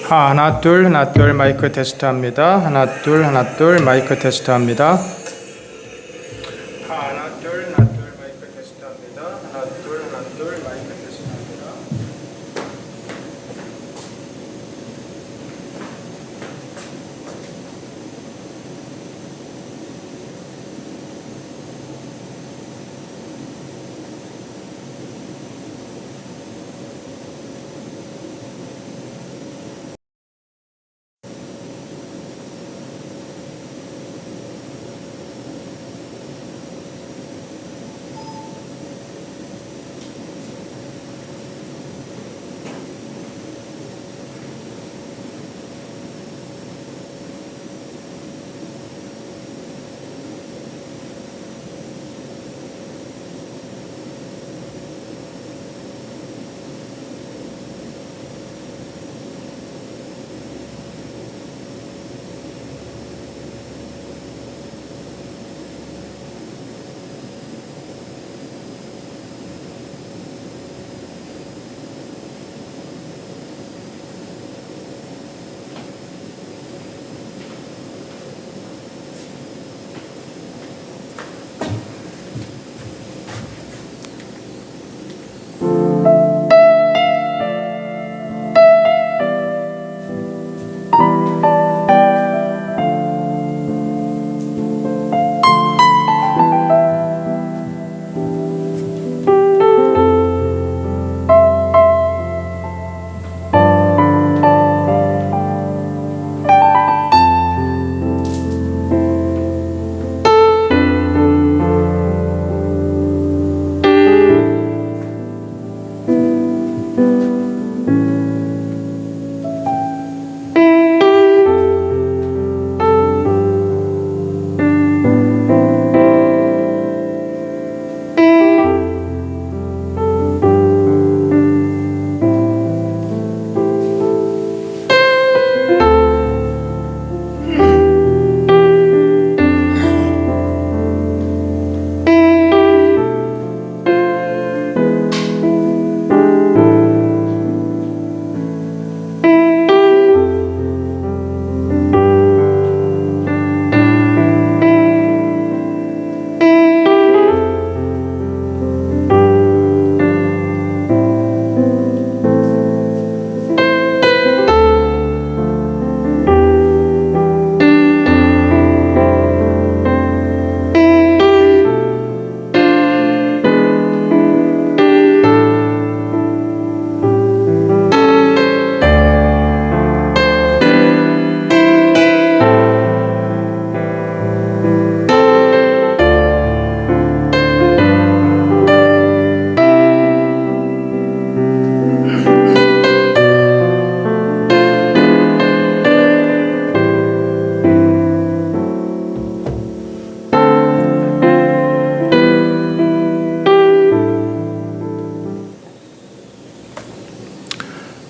하나 둘 마이크 테스트 합니다. 하나 둘 마이크 테스트 합니다. 하나 둘 마이크 테스트 합니다. 하나 둘 마이크 테스트 합니다.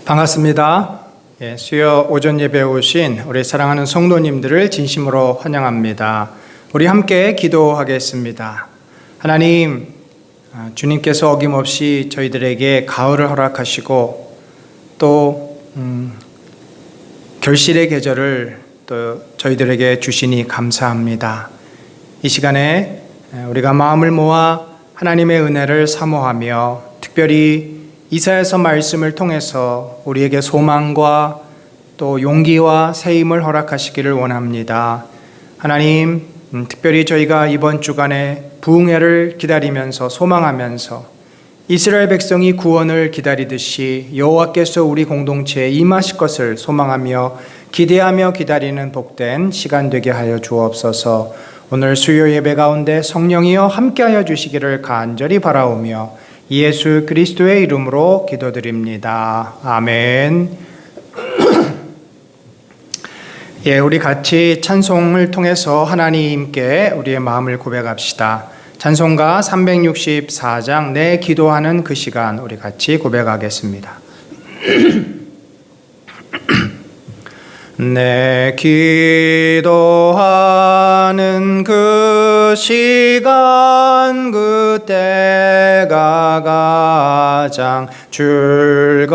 반갑습니다. 수요 오전 예배에 오신 우리 사랑하는 성도님들을 진심으로 환영합니다. 우리 함께 기도하겠습니다. 하나님, 주님께서 어김없이 저희들에게 가을을 허락하시고 또 결실의 계절을 또 저희들에게 주시니 감사합니다. 이 시간에 우리가 마음을 모아 하나님의 은혜를 사모하며 특별히 이사야서 말씀을 통해서 우리에게 소망과 또 용기와 새 힘을 허락하시기를 원합니다. 하나님, 특별히 저희가 이번 주간에 부흥회를 기다리면서 소망하면서 이스라엘 백성이 구원을 기다리듯이 여호와께서 우리 공동체에 임하실 것을 소망하며 기대하며 기다리는 복된 시간 되게 하여 주옵소서. 오늘 수요 예배 가운데 성령이여 함께하여 주시기를 간절히 바라오며 예수 그리스도의 이름으로 기도드립니다. 아멘. 우리 같이 찬송을 통해서 하나님께 우리의 마음을 고백합시다. 찬송가 364장 내 기도하는 그 시간 우리 같이 고백하겠습니다. 내 기도하는 그 시간 그 그때가 가장 즐겁다.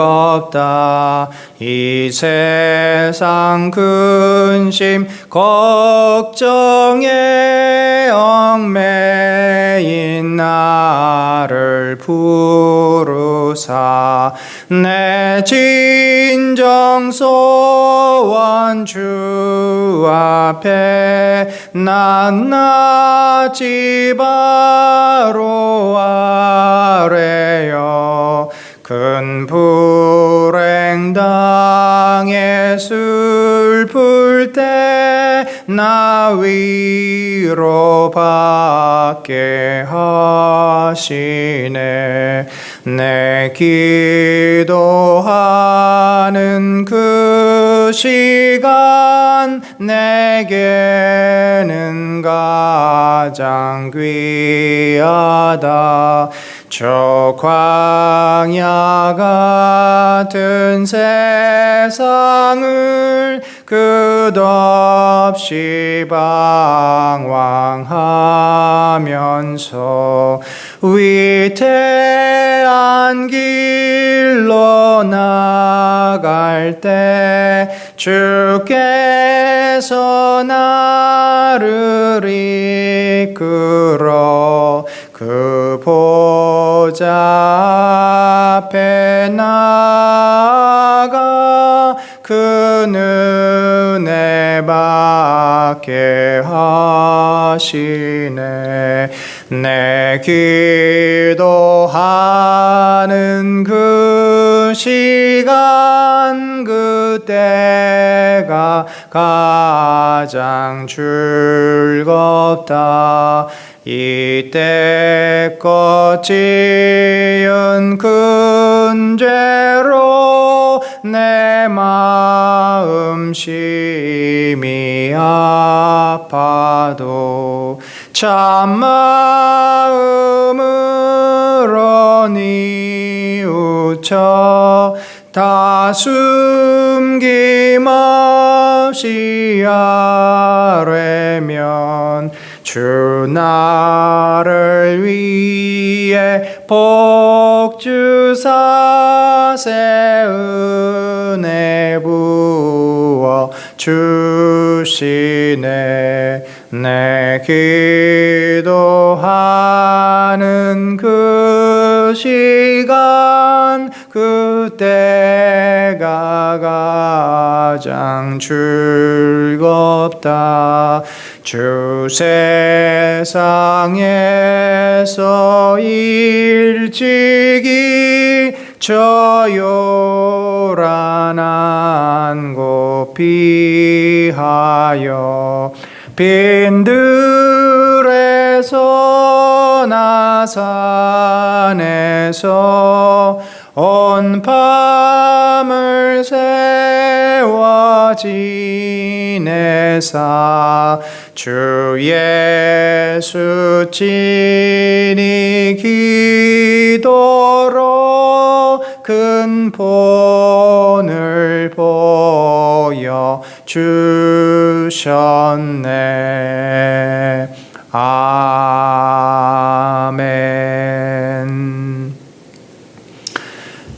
이 세상 근심 걱정에 얽매인 나를 부르사 내 진정 소원 주 앞에 낱낱이 바로 아뢰어 큰 불행 당해 슬플 때 나 위로받게 하시네. 내 기도하는 그 시간 내게는 가장 귀하다. 저 광야 같은 세상을 끝없이 방황하면서 위태한 길로 나갈 때 주께서 나를 이끌어 그 보좌 앞에 나아가 그 은혜 받게 하시네. 내 기도하는 그 시간 그때가 가장 즐겁다. 이때껏 지은 큰 죄로 내 마음 심히 아파도 참마음으로 뉘우쳐 다 숨김없이 아뢰면 주 나를 위해 복 주사 새 은혜 부어 주시네. 내 기도하는 그 시간 그때가 가장 즐겁다. 주 세상에서 일찍이 저 요란한 곳 피하여 빈들에서 나산에서 온 밤을 세워 지내사 주 예수 친히 기도로 큰 본을 보여 주셨네. 아멘.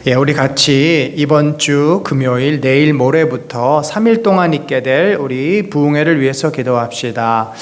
예, 우리 같이 이번 주 금요일 내일 모레부터 3일 동안 있게 될 우리 부흥회를 위해서 기도합시다.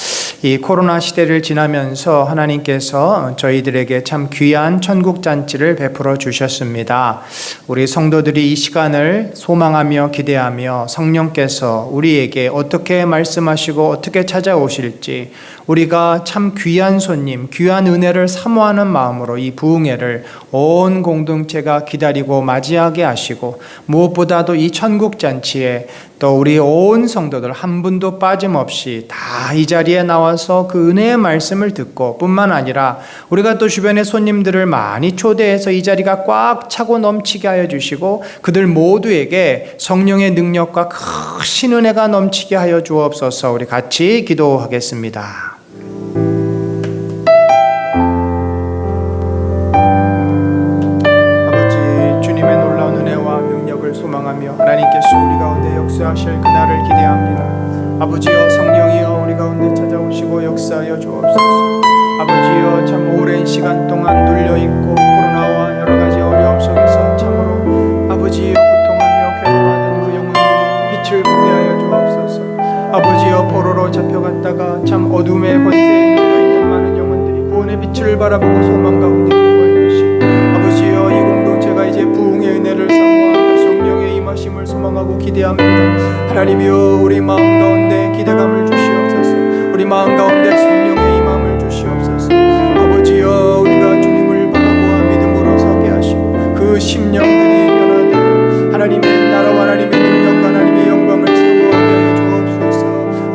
이 코로나 시대를 지나면서 하나님께서 저희들에게 참 귀한 천국 잔치를 베풀어 주셨습니다. 우리 성도들이 이 시간을 소망하며 기대하며 성령께서 우리에게 어떻게 말씀하시고 어떻게 찾아오실지 우리가 참 귀한 손님, 귀한 은혜를 사모하는 마음으로 이 부흥회를 온 공동체가 기다리고 맞이하게 하시고 무엇보다도 이 천국 잔치에 또 우리 온 성도들 한 분도 빠짐없이 다 이 자리에 나와서 그 은혜의 말씀을 듣고 뿐만 아니라 우리가 또 주변의 손님들을 많이 초대해서 이 자리가 꽉 차고 넘치게 하여 주시고 그들 모두에게 성령의 능력과 크신 은혜가 넘치게 하여 주옵소서. 우리 같이 기도하겠습니다. 소망하며 하나님께서 우리 가운데 역사하실 그날을 기대합니다. 아버지여 성령이여 우리 가운데 찾아오시고 역사하여 주옵소서. 아버지여 참 오랜 시간 동안 눌려있고 코로나와 여러가지 어려움 속에서 참으로 아버지여 고통하며 괴로워하던 그 영혼들이 빛을 보게 하여 주옵소서. 아버지여 포로로 잡혀갔다가 참 어둠의 권세에 눌려있는 많은 영혼들이 구원의 빛을 바라보고 소망 가운데 기뻐했듯이 아버지여 이 공동체가 이제 부흥의 은혜를 사모하며 성령의 임하심을 소망하고 기대합니다. 하나님이여 우리 마음 가운데 기대감을 주시옵소서. 우리 마음 가운데 성령의 임함을 주시옵소서. 아버지여 우리가 주님을 바라보아 믿음으로 서게 하시고 그 심령들이 변화되어 하나님의 나라와 하나님의 능력과 하나님의 영광을 사모하게 하여 주옵소서.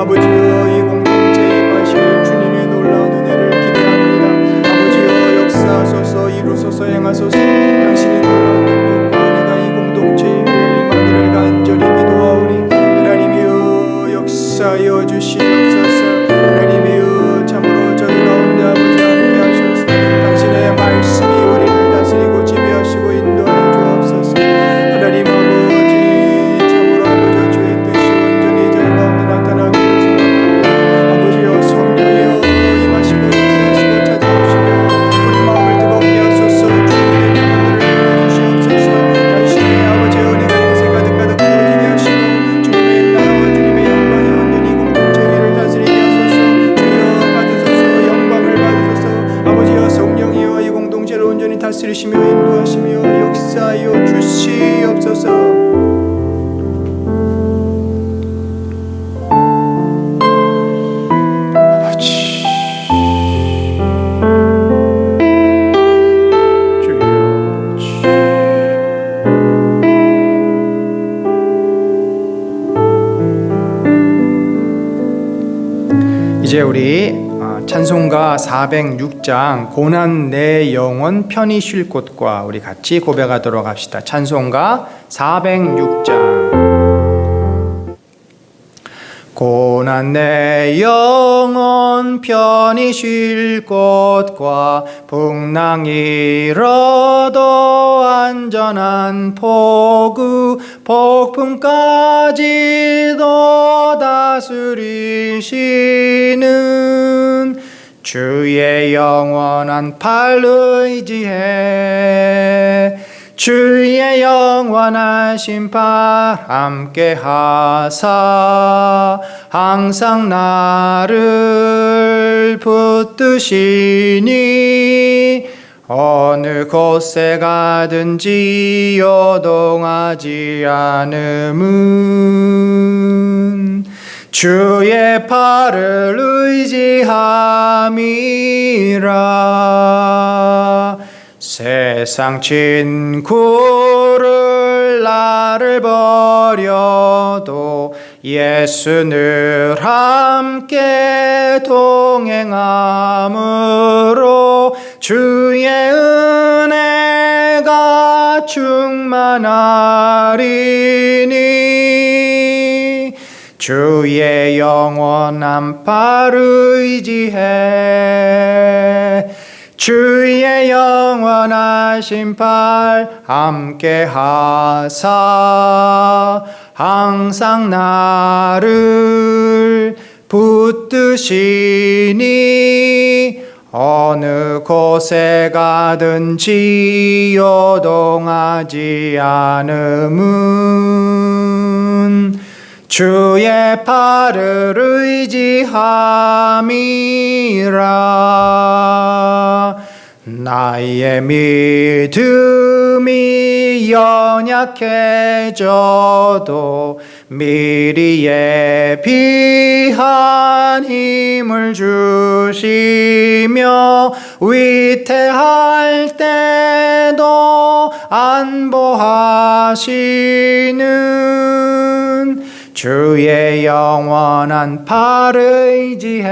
아버지여 이 공동체에 임하실 주님의 놀라운 은혜를 기대합니다. 아버지여 역사하소서 이루소서 행하소서. 당신의 놀라운 능력과 은혜가 이 공동체에 임하기를 간절히 기도하오니 하나님이여 역사하여 주시옵소서. 하나님이여 참으로 저희 가운데 아버지 함께 하셔서 당신의 말씀이 우리를 다스리고 지배하시고 인도하여 주옵소서. 하나님 아버지 참으로 아버지 주의 뜻이 온전히 저희 가운데 나타나기를 소망합니다. 아버지여 성령이여 임하시고 역사하시고 찾아오시며 우리 마음을 뜨겁게 하소서. 주님의 영혼들을 주시옵소서. 당신의 아버지의 은혜가 요새 가득 부어지게 하시고 주님의 나라와 주님의 영광이 온전히 공동체 위를 다스리게 하소서. 주여 받으소서. 영광을 받으소서. 아버지여 성령이여 이 공동체를 온전히 다스리시며 인도하시며 역사하여 주시옵소서. 아버지 이제 우리 찬송가 406장 고난 내 영혼 편히 쉴 곳과 우리 같이 고백하도록 합시다. 찬송가 406장. 고난 내 영혼 편히 쉴 곳과 풍랑 일어도 안전한 포구 폭풍까지도 다스리시는 주의 영원한 팔 의지해 주의 영원하신 팔 함께 하사 항상 나를 붙드시니 어느 곳에 가든지 요동하지 않음은 주의 팔을 의지함이라. 세상 친구를 나를 버려도 예수 늘 함께 동행함으로 주의 은혜가 충만하리니 주의 영원한 팔 의지해 주의 영원하신 팔 함께 하사 항상 나를 붙드시니 어느 곳에 가든지 요동하지 않음은 주의 팔을 의지함이라. 나의 믿음이 연약해져도 미리 예비한 힘을 주시며 위태할 때도 안보하시는 주의 영원한 팔 의지해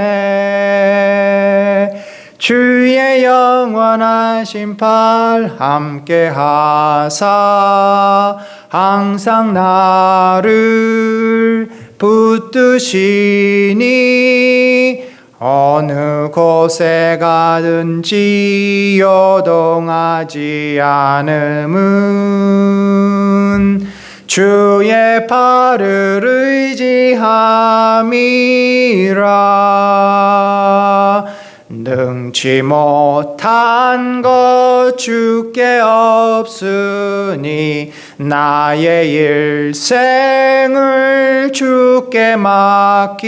주의 영원하신 팔 함께 하사 항상 나를 붙드시니 어느 곳에 가든지 요동하지 않음은 주의 팔을 의지함이라. 능치 못한 것 주께 없으니 나의 일생을 주께 맡기면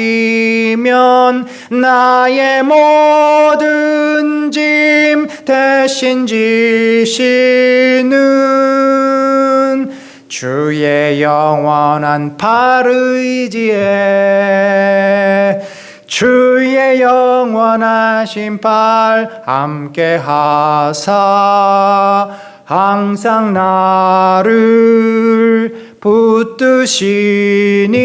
나의 모든 짐 대신 지시는 주의 영원한 팔 의지에 주의 영원하신 팔 함께 하사 항상 나를 붙드시니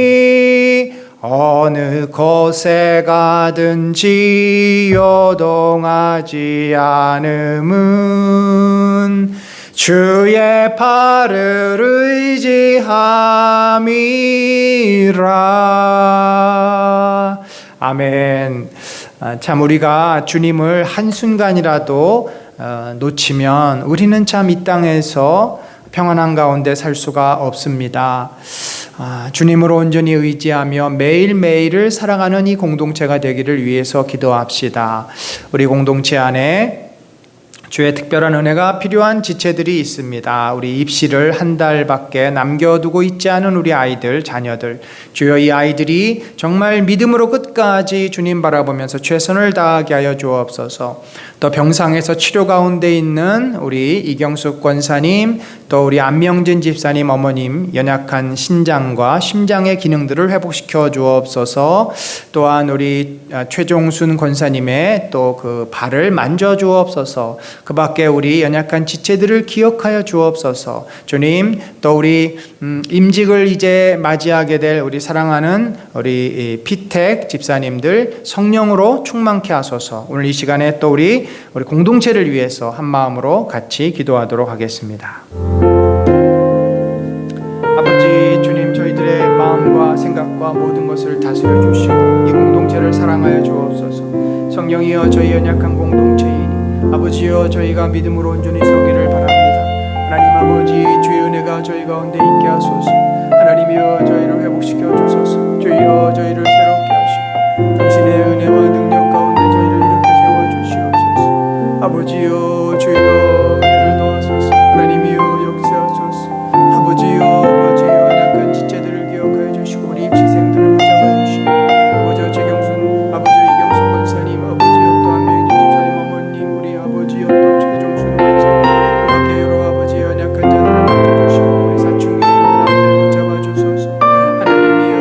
어느 곳에 가든지 요동하지 않음은 주의 팔을 의지함이라. 아멘. 참 우리가 주님을 한순간이라도 놓치면 우리는 참 이 땅에서 평안한 가운데 살 수가 없습니다. 주님을 온전히 의지하며 매일매일을 살아가는 이 공동체가 되기를 위해서 기도합시다. 우리 공동체 안에 주의 특별한 은혜가 필요한 지체들이 있습니다. 우리 입시를 한 달밖에 남겨두고 있지 않은 우리 아이들, 자녀들, 주여 이 아이들이 정말 믿음으로 끝까지 주님 바라보면서 최선을 다하게 하여 주옵소서. 또 병상에서 치료 가운데 있는 우리 이경숙 권사님, 또 우리 안명진 집사님 어머님 연약한 신장과 심장의 기능들을 회복시켜 주옵소서. 또한 우리 최종순 권사님의 또 그 발을 만져 주옵소서. 그 밖에 우리 연약한 지체들을 기억하여 주옵소서. 주님, 또 우리 임직을 이제 맞이하게 될 우리 사랑하는 우리 피택 집사님들 성령으로 충만케 하소서. 오늘 이 시간에 또 우리 공동체를 위해서 한 마음으로 같이 기도하도록 하겠습니다. 아버지 주님, 저희들의 마음과 생각과 모든 것을 다스려 주시고 이 공동체를 사랑하여 주옵소서. 성령이여 저희 연약한 공동체이니 아버지여 저희가 믿음으로 온전히 서기를 바랍니다. 하나님 아버지 주의 은혜가 저희 가운데 있게 하소서. 하나님이여 저희를 회복시켜 주소서. 주여 저희를 새롭게 하시고 당신의 은혜와 능력 가운데 저희를 이렇게 세워주시옵소서. 아버지여 주여 은혜를 더하소서. 하나님이여 역사하소서. 아버지여 연약한 지체들을 기억하여 주시고 우리 입시생들을 붙잡아 주시고 아버지여 최경순 아버지여 이경숙 권사님 아버지여 또 안명진 집사님 어머님 우리 아버지여 또 최종순 권사님 그 밖에 여러 아버지 연약한 자들을 맡아주시고 우리 사춘기에 있는 아이들을 붙잡아 주소서. 하나님이여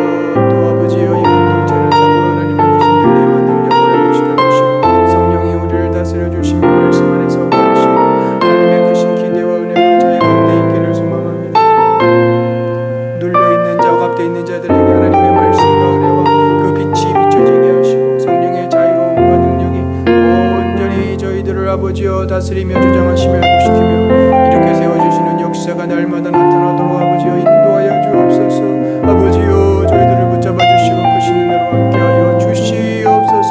또 아버지여 이 공동체를 잡고 하나님의 크신 은혜와 능력을 회복시켜 주시고 성령이 우리를 다스려 주시고 말씀 안에서 하시고 하나님의 크신 기대와 은혜가 저희 가운데 있기를 소망합니다. 눌려있는 자, 억압되어 있는 자들에게 하나님의 말씀과 은혜와 그 빛이 비춰지게 하시고 성령의 자유로움과 능력이 온전히 저희들을 아버지여 다스리며 주장하시며 회복시키며 이렇게 세워주시는 역사가 날마다 나타나도록 아버지여 인도하여 주옵소서. 아버지여 저희들을 붙잡아 주시고 크신 은혜로 함께하여 주시옵소서.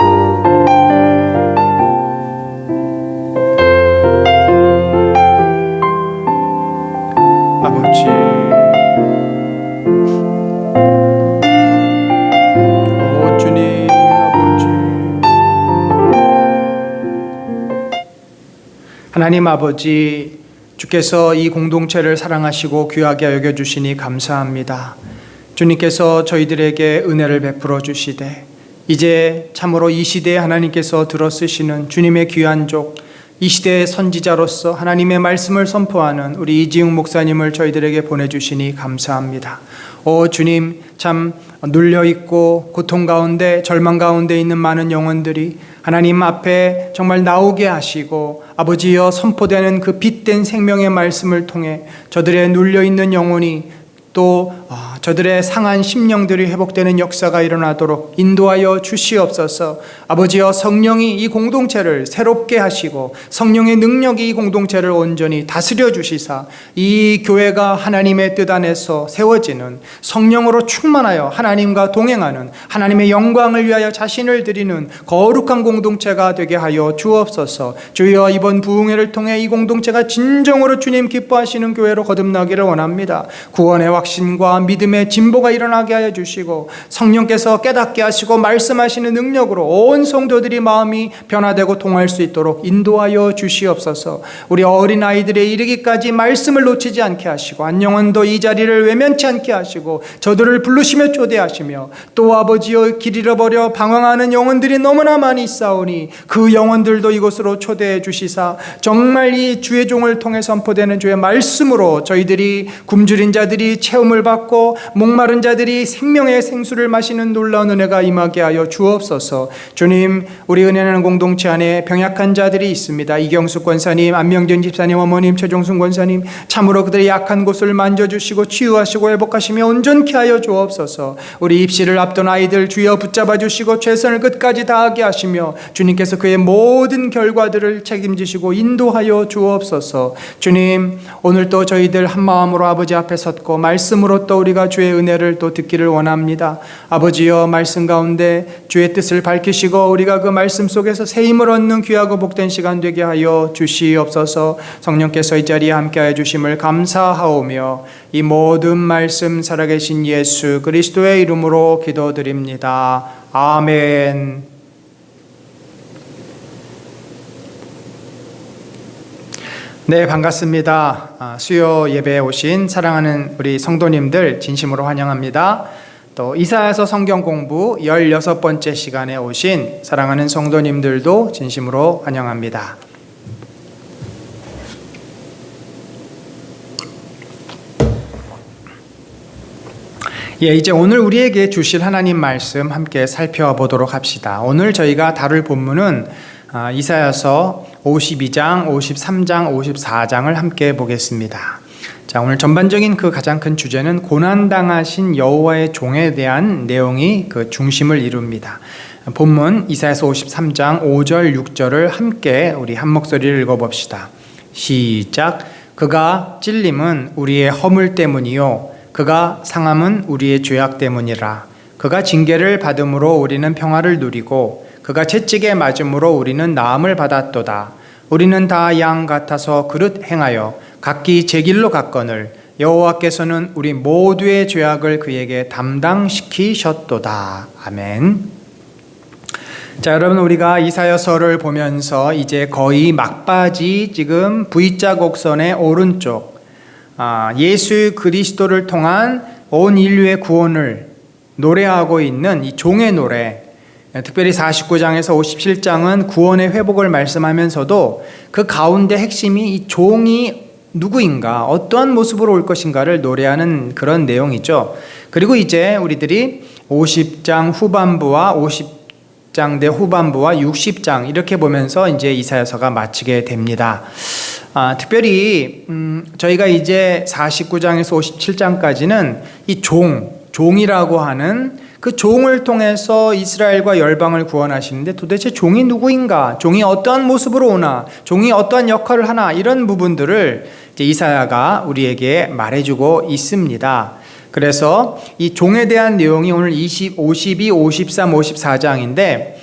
아버지 주님 아버지 하나님 아버지 주께서 이 공동체를 사랑하시고 귀하게 여겨주시니 감사합니다. 주님께서 저희들에게 은혜를 베풀어 주시되 이제 참으로 이 시대에 하나님께서 들어쓰시는 주님의 귀한 족 이 시대의 선지자로서 하나님의 말씀을 선포하는 우리 이지웅 목사님을 저희들에게 보내주시니 감사합니다. 오 주님, 참 눌려있고 고통 가운데 절망 가운데 있는 많은 영혼들이 하나님 앞에 정말 나오게 하시고 아버지여 선포되는 그 빛된 생명의 말씀을 통해 저들의 눌려있는 영혼이 또 저들의 상한 심령들이 회복되는 역사가 일어나도록 인도하여 주시옵소서. 아버지여 성령이 이 공동체를 새롭게 하시고 성령의 능력이 이 공동체를 온전히 다스려 주시사 이 교회가 하나님의 뜻 안에서 세워지는 성령으로 충만하여 하나님과 동행하는 하나님의 영광을 위하여 자신을 드리는 거룩한 공동체가 되게 하여 주옵소서. 주여 이번 부흥회를 통해 이 공동체가 진정으로 주님 기뻐하시는 교회로 거듭나기를 원합니다. 구원의 확신과 믿음의 믿음의 진보가 일어나게 하여 주시고 성령께서 깨닫게 하시고 말씀하시는 능력으로 온 성도들이 마음이 변화되고 통할 수 있도록 인도하여 주시옵소서. 우리 어린아이들의 이르기까지 말씀을 놓치지 않게 하시고 한 영혼도 이 자리를 외면치 않게 하시고 저들을 부르시며 초대하시며 또 아버지여 길 잃어버려 방황하는 영혼들이 너무나 많이 있사오니 그 영혼들도 이곳으로 초대해 주시사 정말 이 주의 종을 통해 선포되는 주의 말씀으로 저희들이 굶주린 자들이 체험을 받고 목마른 자들이 생명의 생수를 마시는 놀라운 은혜가 임하게 하여 주옵소서. 주님, 우리 은혜하는 공동체 안에 병약한 자들이 있습니다. 이경숙 권사님, 안명전 집사님, 어머님, 최종순 권사님, 참으로 그들의 약한 곳을 만져주시고 치유하시고 회복하시며 온전케 하여 주옵소서. 우리 입시를 앞둔 아이들 주여 붙잡아 주시고 최선을 끝까지 다하게 하시며 주님께서 그의 모든 결과들을 책임지시고 인도하여 주옵소서. 주님, 오늘 또 저희들 한 마음으로 아버지 앞에 섰고 말씀으로 또 우리가 주의 은혜를 또 듣기를 원합니다. 아버지여, 말씀 가운데 주의 뜻을 밝히시고 우리가 그 말씀 속에서 새 힘을 얻는 귀하고 복된 시간 되게 하여 주시옵소서. 성령께서 이 자리에 함께하여 주심을 감사하오며 이 모든 말씀 살아계신 예수 그리스도의 이름으로 기도드립니다. 아멘. 네, 반갑습니다. 수요 예배에 오신 사랑하는 우리 성도님들 진심으로 환영합니다. 또 이사야서 성경 공부 16번째 시간에 오신 사랑하는 성도님들도 진심으로 환영합니다. 이제 오늘 우리에게 주실 하나님 말씀 함께 살펴보도록 합시다. 오늘 저희가 다룰 본문은 이사야서 52장, 53장, 54장을 함께 보겠습니다. 자, 오늘 전반적인 그 가장 큰 주제는 고난당하신 여호와의 종에 대한 내용이 그 중심을 이룹니다. 본문 이사야서 53장 5절, 6절을 함께 우리 한 목소리를 읽어봅시다. 시작. 그가 찔림은 우리의 허물 때문이요 그가 상함은 우리의 죄악 때문이라. 그가 징계를 받음으로 우리는 평화를 누리고 그가 채찍에 맞음으로 우리는 나음을 받았도다. 우리는 다 양 같아서 그릇 행하여 각기 제 길로 갔거늘 여호와께서는 우리 모두의 죄악을 그에게 담당시키셨도다. 아멘. 자, 여러분, 우리가 이사야서를 보면서 이제 거의 막바지 지금 V자 곡선의 오른쪽 예수 그리스도를 통한 온 인류의 구원을 노래하고 있는 이 종의 노래, 특별히 49장에서 57장은 구원의 회복을 말씀하면서도 그 가운데 핵심이 이 종이 누구인가, 어떠한 모습으로 올 것인가를 노래하는 그런 내용이죠. 그리고 이제 우리들이 50장 후반부와 50장대 후반부와 60장 이렇게 보면서 이제 이사야서가 마치게 됩니다. 특별히 저희가 이제 49장에서 57장까지는 이 종이라고 하는 그 종을 통해서 이스라엘과 열방을 구원하시는데 도대체 종이 누구인가? 종이 어떠한 모습으로 오나? 종이 어떠한 역할을 하나? 이런 부분들을 이제 이사야가 우리에게 말해주고 있습니다. 그래서 이 종에 대한 내용이 오늘 52, 53, 54장인데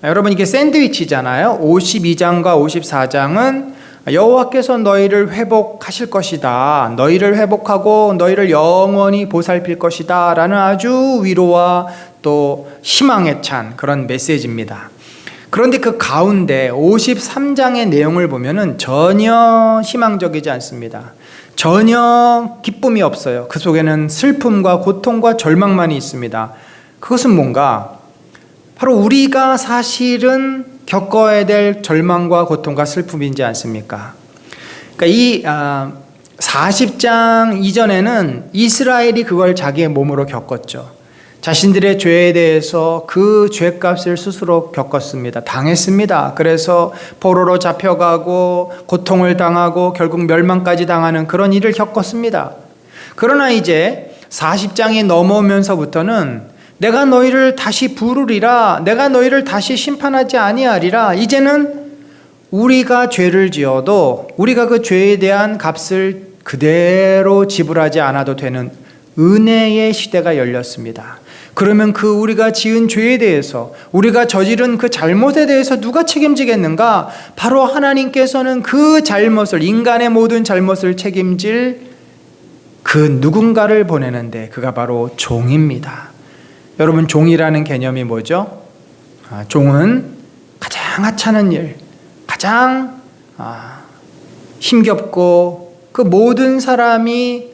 여러분 이게 샌드위치잖아요. 52장과 54장은 여호와께서 너희를 회복하실 것이다. 너희를 회복하고 너희를 영원히 보살필 것이다. 라는 아주 위로와 또 희망에 찬 그런 메시지입니다. 그런데 그 가운데 53장의 내용을 보면은 전혀 희망적이지 않습니다. 전혀 기쁨이 없어요. 그 속에는 슬픔과 고통과 절망만이 있습니다. 그것은 뭔가? 바로 우리가 사실은 겪어야 될 절망과 고통과 슬픔이지 않습니까? 그러니까 이 40장 이전에는 이스라엘이 그걸 자기의 몸으로 겪었죠. 자신들의 죄에 대해서 그 죄값을 스스로 겪었습니다. 당했습니다. 그래서 포로로 잡혀가고 고통을 당하고 결국 멸망까지 당하는 그런 일을 겪었습니다. 그러나 이제 40장이 넘어오면서부터는 내가 너희를 다시 부르리라. 내가 너희를 다시 심판하지 아니하리라. 이제는 우리가 죄를 지어도 우리가 그 죄에 대한 값을 그대로 지불하지 않아도 되는 은혜의 시대가 열렸습니다. 그러면 그 우리가 지은 죄에 대해서, 우리가 저지른 그 잘못에 대해서 누가 책임지겠는가? 바로 하나님께서는 그 잘못을, 인간의 모든 잘못을 책임질 그 누군가를 보내는데 그가 바로 종입니다. 여러분, 종이라는 개념이 뭐죠? 종은 가장 하찮은 일, 가장 힘겹고 그 모든 사람이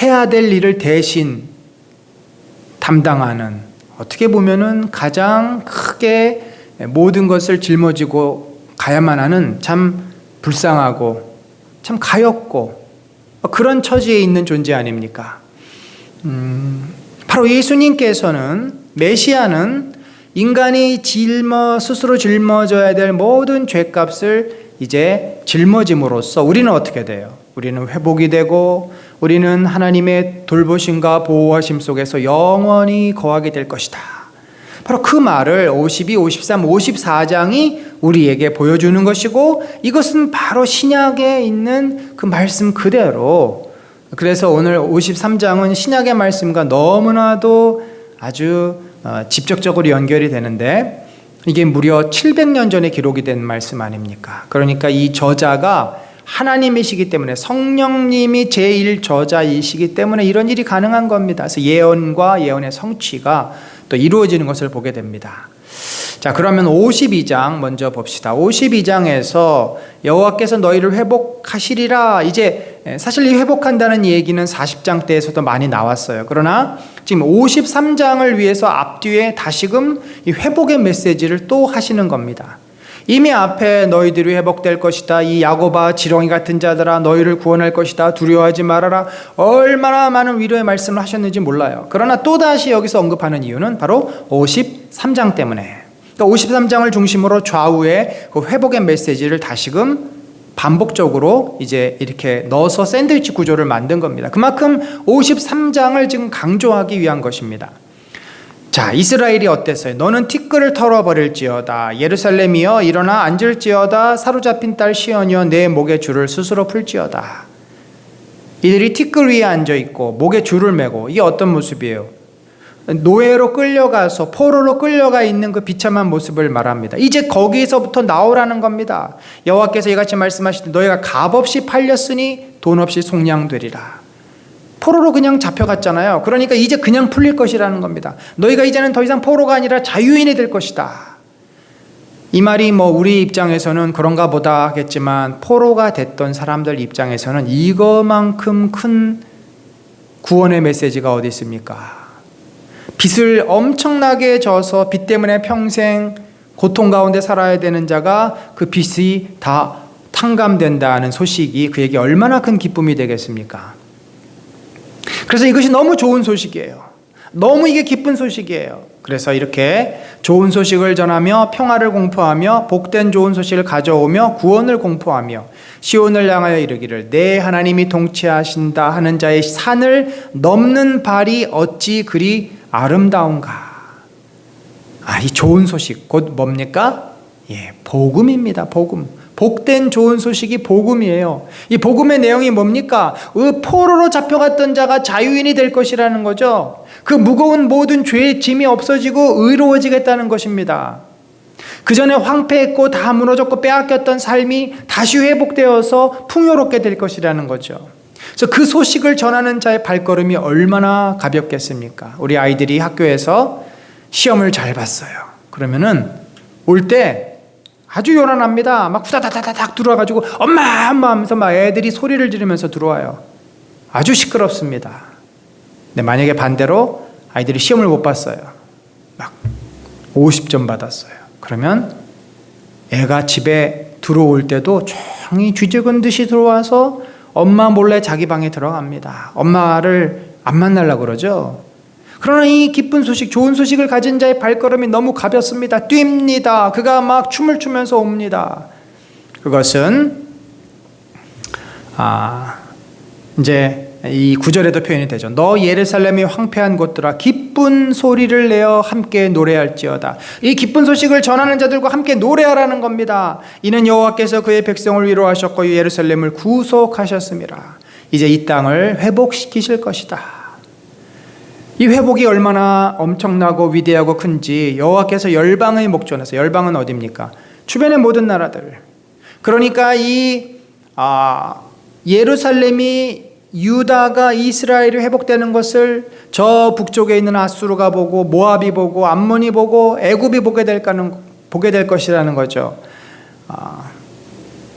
해야 될 일을 대신 담당하는, 어떻게 보면은 가장 크게 모든 것을 짊어지고 가야만 하는 참 불쌍하고 참 가엾고 그런 처지에 있는 존재 아닙니까? 바로 예수님께서는, 메시아는 인간이 스스로 짊어져야 될 모든 죄값을 이제 짊어짐으로써 우리는 어떻게 돼요? 우리는 회복이 되고 우리는 하나님의 돌보심과 보호하심 속에서 영원히 거하게 될 것이다. 바로 그 말을 52, 53, 54장이 우리에게 보여주는 것이고, 이것은 바로 신약에 있는 그 말씀 그대로, 그래서 오늘 53장은 신약의 말씀과 너무나도 아주 직접적으로 연결이 되는데, 이게 무려 700년 전에 기록이 된 말씀 아닙니까? 그러니까 이 저자가 하나님이시기 때문에, 성령님이 제1저자이시기 때문에 이런 일이 가능한 겁니다. 그래서 예언과 예언의 성취가 또 이루어지는 것을 보게 됩니다. 자, 그러면 52장 먼저 봅시다. 52장에서 여호와께서 너희를 회복하시리라. 이제 사실 이 회복한다는 얘기는 40장 때에서도 많이 나왔어요. 그러나 지금 53장을 위해서 앞뒤에 다시금 이 회복의 메시지를 또 하시는 겁니다. 이미 앞에 너희들이 회복될 것이다, 이 야고바 지렁이 같은 자들아 너희를 구원할 것이다, 두려워하지 말아라, 얼마나 많은 위로의 말씀을 하셨는지 몰라요. 그러나 또다시 여기서 언급하는 이유는 바로 53장 때문에, 그러니까 53장을 중심으로 좌우에 그 회복의 메시지를 다시금 반복적으로 이제 이렇게 넣어서 샌드위치 구조를 만든 겁니다. 그만큼 53장을 지금 강조하기 위한 것입니다. 자, 이스라엘이 어땠어요? 너는 티끌을 털어버릴지어다. 예루살렘이여 일어나 앉을지어다. 사로잡힌 딸 시온이여 내 목에 줄을 스스로 풀지어다. 이들이 티끌 위에 앉아있고 목에 줄을 매고, 이게 어떤 모습이에요? 노예로 끌려가서 포로로 끌려가 있는 그 비참한 모습을 말합니다. 이제 거기서부터 나오라는 겁니다. 여호와께서 이같이 말씀하시되 너희가 값없이 팔렸으니 돈 없이 속량되리라. 포로로 그냥 잡혀갔잖아요. 그러니까 이제 그냥 풀릴 것이라는 겁니다. 너희가 이제는 더 이상 포로가 아니라 자유인이 될 것이다. 이 말이 우리 입장에서는 그런가 보다 하겠지만, 포로가 됐던 사람들 입장에서는 이거만큼 큰 구원의 메시지가 어디 있습니까? 빚을 엄청나게 져서 빚 때문에 평생 고통 가운데 살아야 되는 자가 그 빚이 다 탕감된다는 소식이 그에게 얼마나 큰 기쁨이 되겠습니까? 그래서 이것이 너무 좋은 소식이에요. 너무 이게 기쁜 소식이에요. 그래서 이렇게 좋은 소식을 전하며 평화를 공포하며 복된 좋은 소식을 가져오며 구원을 공포하며 시온을 향하여 이르기를 내 하나님이 통치하신다 하는 자의 산을 넘는 발이 어찌 그리 아름다운가. 이 좋은 소식 곧 뭡니까? 복음입니다. 복음. 복된 좋은 소식이 복음이에요. 이 복음의 내용이 뭡니까? 포로로 잡혀갔던 자가 자유인이 될 것이라는 거죠. 그 무거운 모든 죄의 짐이 없어지고 의로워지겠다는 것입니다. 그 전에 황폐했고 다 무너졌고 빼앗겼던 삶이 다시 회복되어서 풍요롭게 될 것이라는 거죠. 그래서 그 소식을 전하는 자의 발걸음이 얼마나 가볍겠습니까? 우리 아이들이 학교에서 시험을 잘 봤어요. 그러면은 올 때 아주 요란합니다. 막 후다다다닥 들어와가지고 엄마 하면서 막 애들이 소리를 지르면서 들어와요. 아주 시끄럽습니다. 근데 만약에 반대로 아이들이 시험을 못 봤어요. 막 50점 받았어요. 그러면 애가 집에 들어올 때도 조용히 쥐죽은 듯이 들어와서 엄마 몰래 자기 방에 들어갑니다. 엄마를 안 만나려고 그러죠. 그러나 이 기쁜 소식, 좋은 소식을 가진 자의 발걸음이 너무 가볍습니다. 뜁니다. 그가 막 춤을 추면서 옵니다. 그것은 이제 이 9절에도 표현이 되죠. 너 예루살렘이 황폐한 곳들아 기쁜 소리를 내어 함께 노래할지어다. 이 기쁜 소식을 전하는 자들과 함께 노래하라는 겁니다. 이는 여호와께서 그의 백성을 위로하셨고 예루살렘을 구속하셨습니다. 이제 이 땅을 회복시키실 것이다. 이 회복이 얼마나 엄청나고 위대하고 큰지 여호와께서 열방의 목전에서, 열방은 어디입니까? 주변의 모든 나라들. 그러니까 이 예루살렘이 유다가 이스라엘이 회복되는 것을 저 북쪽에 있는 아수르가 보고 모압이 보고 암몬이 보고 애굽이 보게 될 것이라는 거죠.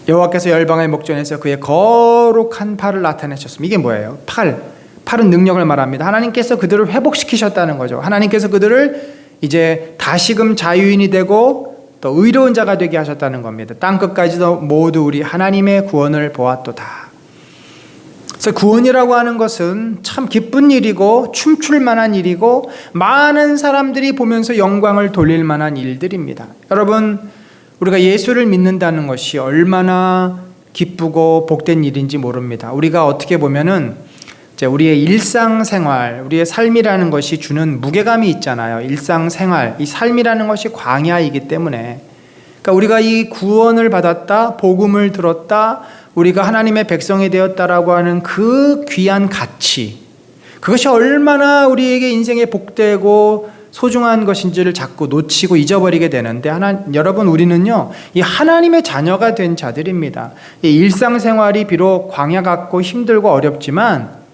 여호와께서 열방의 목전에서 그의 거룩한 팔을 나타내셨습니다. 이게 뭐예요? 팔은 능력을 말합니다. 하나님께서 그들을 회복시키셨다는 거죠. 하나님께서 그들을 이제 다시금 자유인이 되고 또 의로운 자가 되게 하셨다는 겁니다. 땅끝까지도 모두 우리 하나님의 구원을 보았도다. 그래서 구원이라고 하는 것은 참 기쁜 일이고 춤출 만한 일이고 많은 사람들이 보면서 영광을 돌릴 만한 일들입니다. 여러분, 우리가 예수를 믿는다는 것이 얼마나 기쁘고 복된 일인지 모릅니다. 우리가 어떻게 보면은 우리의 일상생활, 우리의 삶이라는 것이 주는 무게감이 있잖아요. 일상생활, 이 삶이라는 것이 광야이기 때문에, 그러니까 우리가 이 구원을 받았다, 복음을 들었다, 우리가 하나님의 백성이 되었다라고 하는 그 귀한 가치, 그것이 얼마나 우리에게 인생에 복되고 소중한 것인지를 자꾸 놓치고 잊어버리게 되는데, 여러분, 우리는요, 이 하나님의 자녀가 된 자들입니다. 이 일상생활이 비록 광야 같고 힘들고 어렵지만,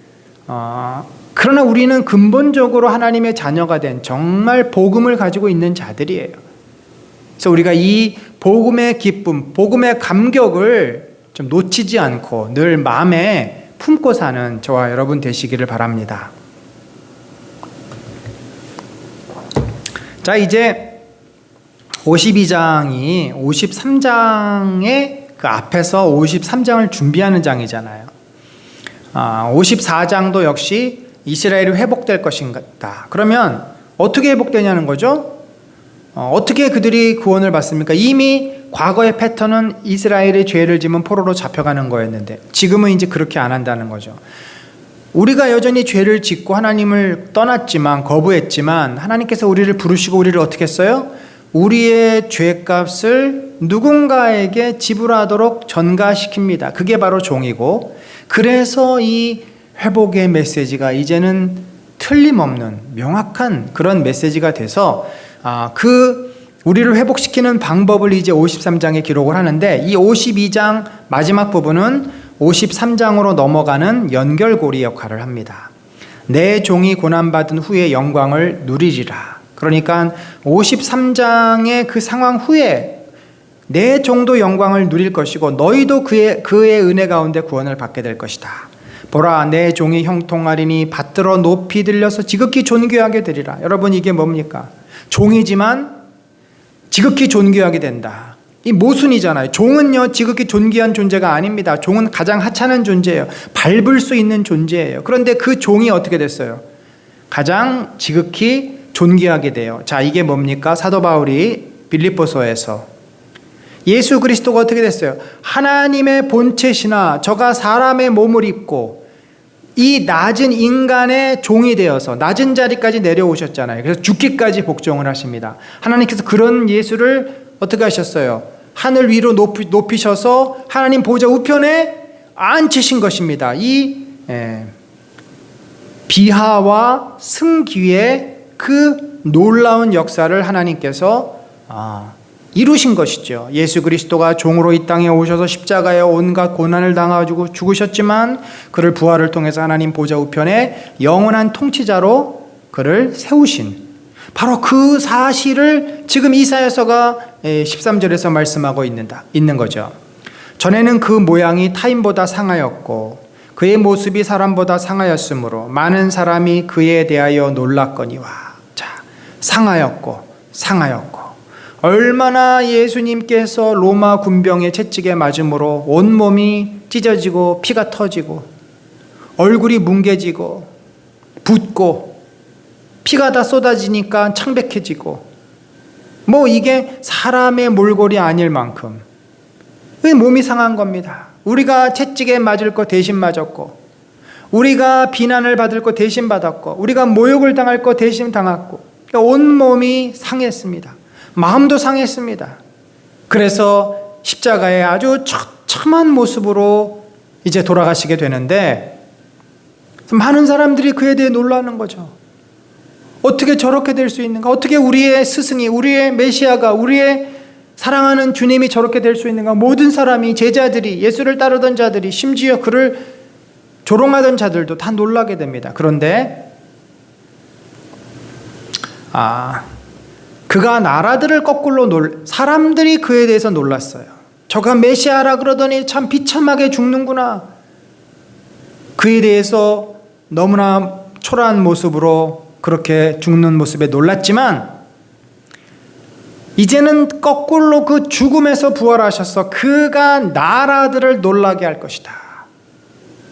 그러나 우리는 근본적으로 하나님의 자녀가 된 정말 복음을 가지고 있는 자들이에요. 그래서 우리가 이 복음의 기쁨, 복음의 감격을 좀 놓치지 않고 늘 마음에 품고 사는 저와 여러분 되시기를 바랍니다. 자, 이제 52장이 53장의 그 앞에서 53장을 준비하는 장이잖아요. 54장도 역시 이스라엘이 회복될 것인가. 그러면 어떻게 회복되냐는 거죠? 어떻게 그들이 구원을 받습니까? 이미 과거의 패턴은 이스라엘이 죄를 지면 포로로 잡혀가는 거였는데 지금은 이제 그렇게 안 한다는 거죠. 우리가 여전히 죄를 짓고 하나님을 떠났지만, 거부했지만 하나님께서 우리를 부르시고 우리를 어떻게 했어요? 우리의 죄값을 누군가에게 지불하도록 전가시킵니다. 그게 바로 종이고, 그래서 이 회복의 메시지가 이제는 틀림없는 명확한 그런 메시지가 돼서 우리를 회복시키는 방법을 이제 53장에 기록을 하는데, 이 52장 마지막 부분은 53장으로 넘어가는 연결고리 역할을 합니다. 내 종이 고난받은 후에 영광을 누리리라. 그러니까 53장의 그 상황 후에 내 종도 영광을 누릴 것이고 너희도 그의 은혜 가운데 구원을 받게 될 것이다. 보라, 내 종이 형통하리니 받들어 높이 들려서 지극히 존귀하게 되리라. 여러분, 이게 뭡니까? 종이지만 지극히 존귀하게 된다. 이 모순이잖아요. 종은요, 지극히 존귀한 존재가 아닙니다. 종은 가장 하찮은 존재예요. 밟을 수 있는 존재예요. 그런데 그 종이 어떻게 됐어요? 가장 지극히 존귀하게 돼요. 자, 이게 뭡니까? 사도 바울이 빌립보서에서 예수 그리스도가 어떻게 됐어요? 하나님의 본체시나 저가 사람의 몸을 입고 이 낮은 인간의 종이 되어서 낮은 자리까지 내려오셨잖아요. 그래서 죽기까지 복종을 하십니다. 하나님께서 그런 예수를 어떻게 하셨어요? 하늘 위로 높이셔서 하나님 보좌 우편에 앉히신 것입니다. 이 비하와 승기의 그 놀라운 역사를 하나님께서 이루신 것이죠. 예수 그리스도가 종으로 이 땅에 오셔서 십자가에 온갖 고난을 당하고 죽으셨지만 그를 부활을 통해서 하나님 보좌 우편에 영원한 통치자로 그를 세우신, 바로 그 사실을 지금 이사야서가 13절에서 말씀하고 있는 거죠. 전에는 그 모양이 타인보다 상하였고 그의 모습이 사람보다 상하였으므로 많은 사람이 그에 대하여 놀랐거니와. 자, 상하였고 얼마나 예수님께서 로마 군병의 채찍에 맞음으로 온몸이 찢어지고 피가 터지고 얼굴이 뭉개지고 붓고 피가 다 쏟아지니까 창백해지고, 뭐 이게 사람의 몰골이 아닐 만큼 몸이 상한 겁니다. 우리가 채찍에 맞을 거 대신 맞았고, 우리가 비난을 받을 거 대신 받았고, 우리가 모욕을 당할 거 대신 당했고, 온몸이 상했습니다. 마음도 상했습니다. 그래서 십자가에 아주 처참한 모습으로 이제 돌아가시게 되는데, 많은 사람들이 그에 대해 놀라는 거죠. 어떻게 저렇게 될 수 있는가? 어떻게 우리의 스승이, 우리의 메시아가, 우리의 사랑하는 주님이 저렇게 될 수 있는가? 모든 사람이, 제자들이, 예수를 따르던 자들이, 심지어 그를 조롱하던 자들도 다 놀라게 됩니다. 그런데 그가 나라들을 거꾸로 사람들이 그에 대해서 놀랐어요. 저가 메시아라 그러더니 참 비참하게 죽는구나. 그에 대해서 너무나 초라한 모습으로 그렇게 죽는 모습에 놀랐지만 이제는 거꾸로 그 죽음에서 부활하셔서 그가 나라들을 놀라게 할 것이다.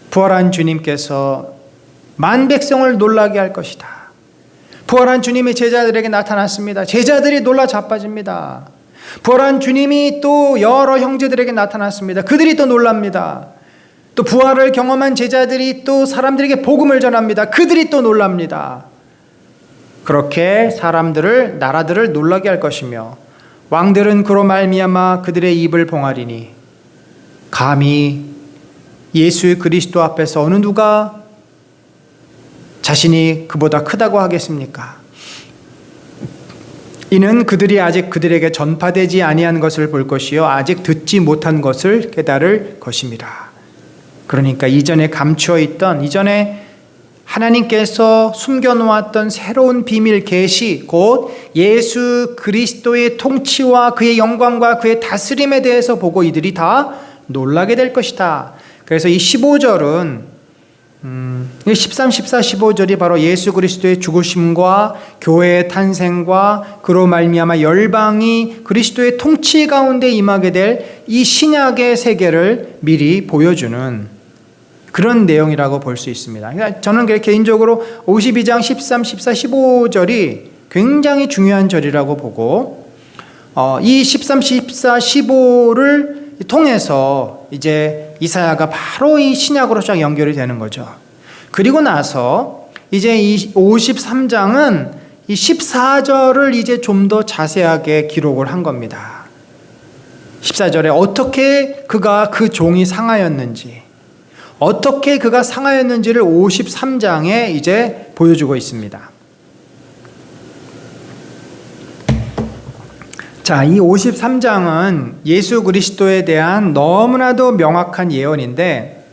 부활한 주님께서 만 백성을 놀라게 할 것이다. 부활한 주님이 제자들에게 나타났습니다. 제자들이 놀라 자빠집니다. 부활한 주님이 또 여러 형제들에게 나타났습니다. 그들이 또 놀랍니다. 또 부활을 경험한 제자들이 또 사람들에게 복음을 전합니다. 그들이 또 놀랍니다. 그렇게 나라들을 놀라게 할 것이며 왕들은 그로 말미암아 그들의 입을 봉하리니 감히 예수 그리스도 앞에서 어느 누가 자신이 그보다 크다고 하겠습니까? 이는 그들이 아직 그들에게 전파되지 아니한 것을 볼 것이요 아직 듣지 못한 것을 깨달을 것입니다. 그러니까 이전에 감추어 있던, 이전에 하나님께서 숨겨놓았던 새로운 비밀 계시, 곧 예수 그리스도의 통치와 그의 영광과 그의 다스림에 대해서 보고 이들이 다 놀라게 될 것이다. 그래서 이 15절은 13, 14, 15절이 바로 예수 그리스도의 죽으심과 교회의 탄생과 그로 말미암아 열방이 그리스도의 통치 가운데 임하게 될 이 신약의 세계를 미리 보여주는 그런 내용이라고 볼 수 있습니다. 그러니까 저는 개인적으로 52장 13, 14, 15절이 굉장히 중요한 절이라고 보고 이 13, 14, 15를 통해서 이제 이사야가 바로 이 신약으로 쫙 연결이 되는 거죠. 그리고 나서 이제 이 53장은 이 14절을 이제 좀 더 자세하게 기록을 한 겁니다. 14절에 어떻게 그가 그 종이 상하였는지, 어떻게 그가 상하였는지를 53장에 이제 보여주고 있습니다. 자, 이 53장은 예수 그리스도에 대한 너무나도 명확한 예언인데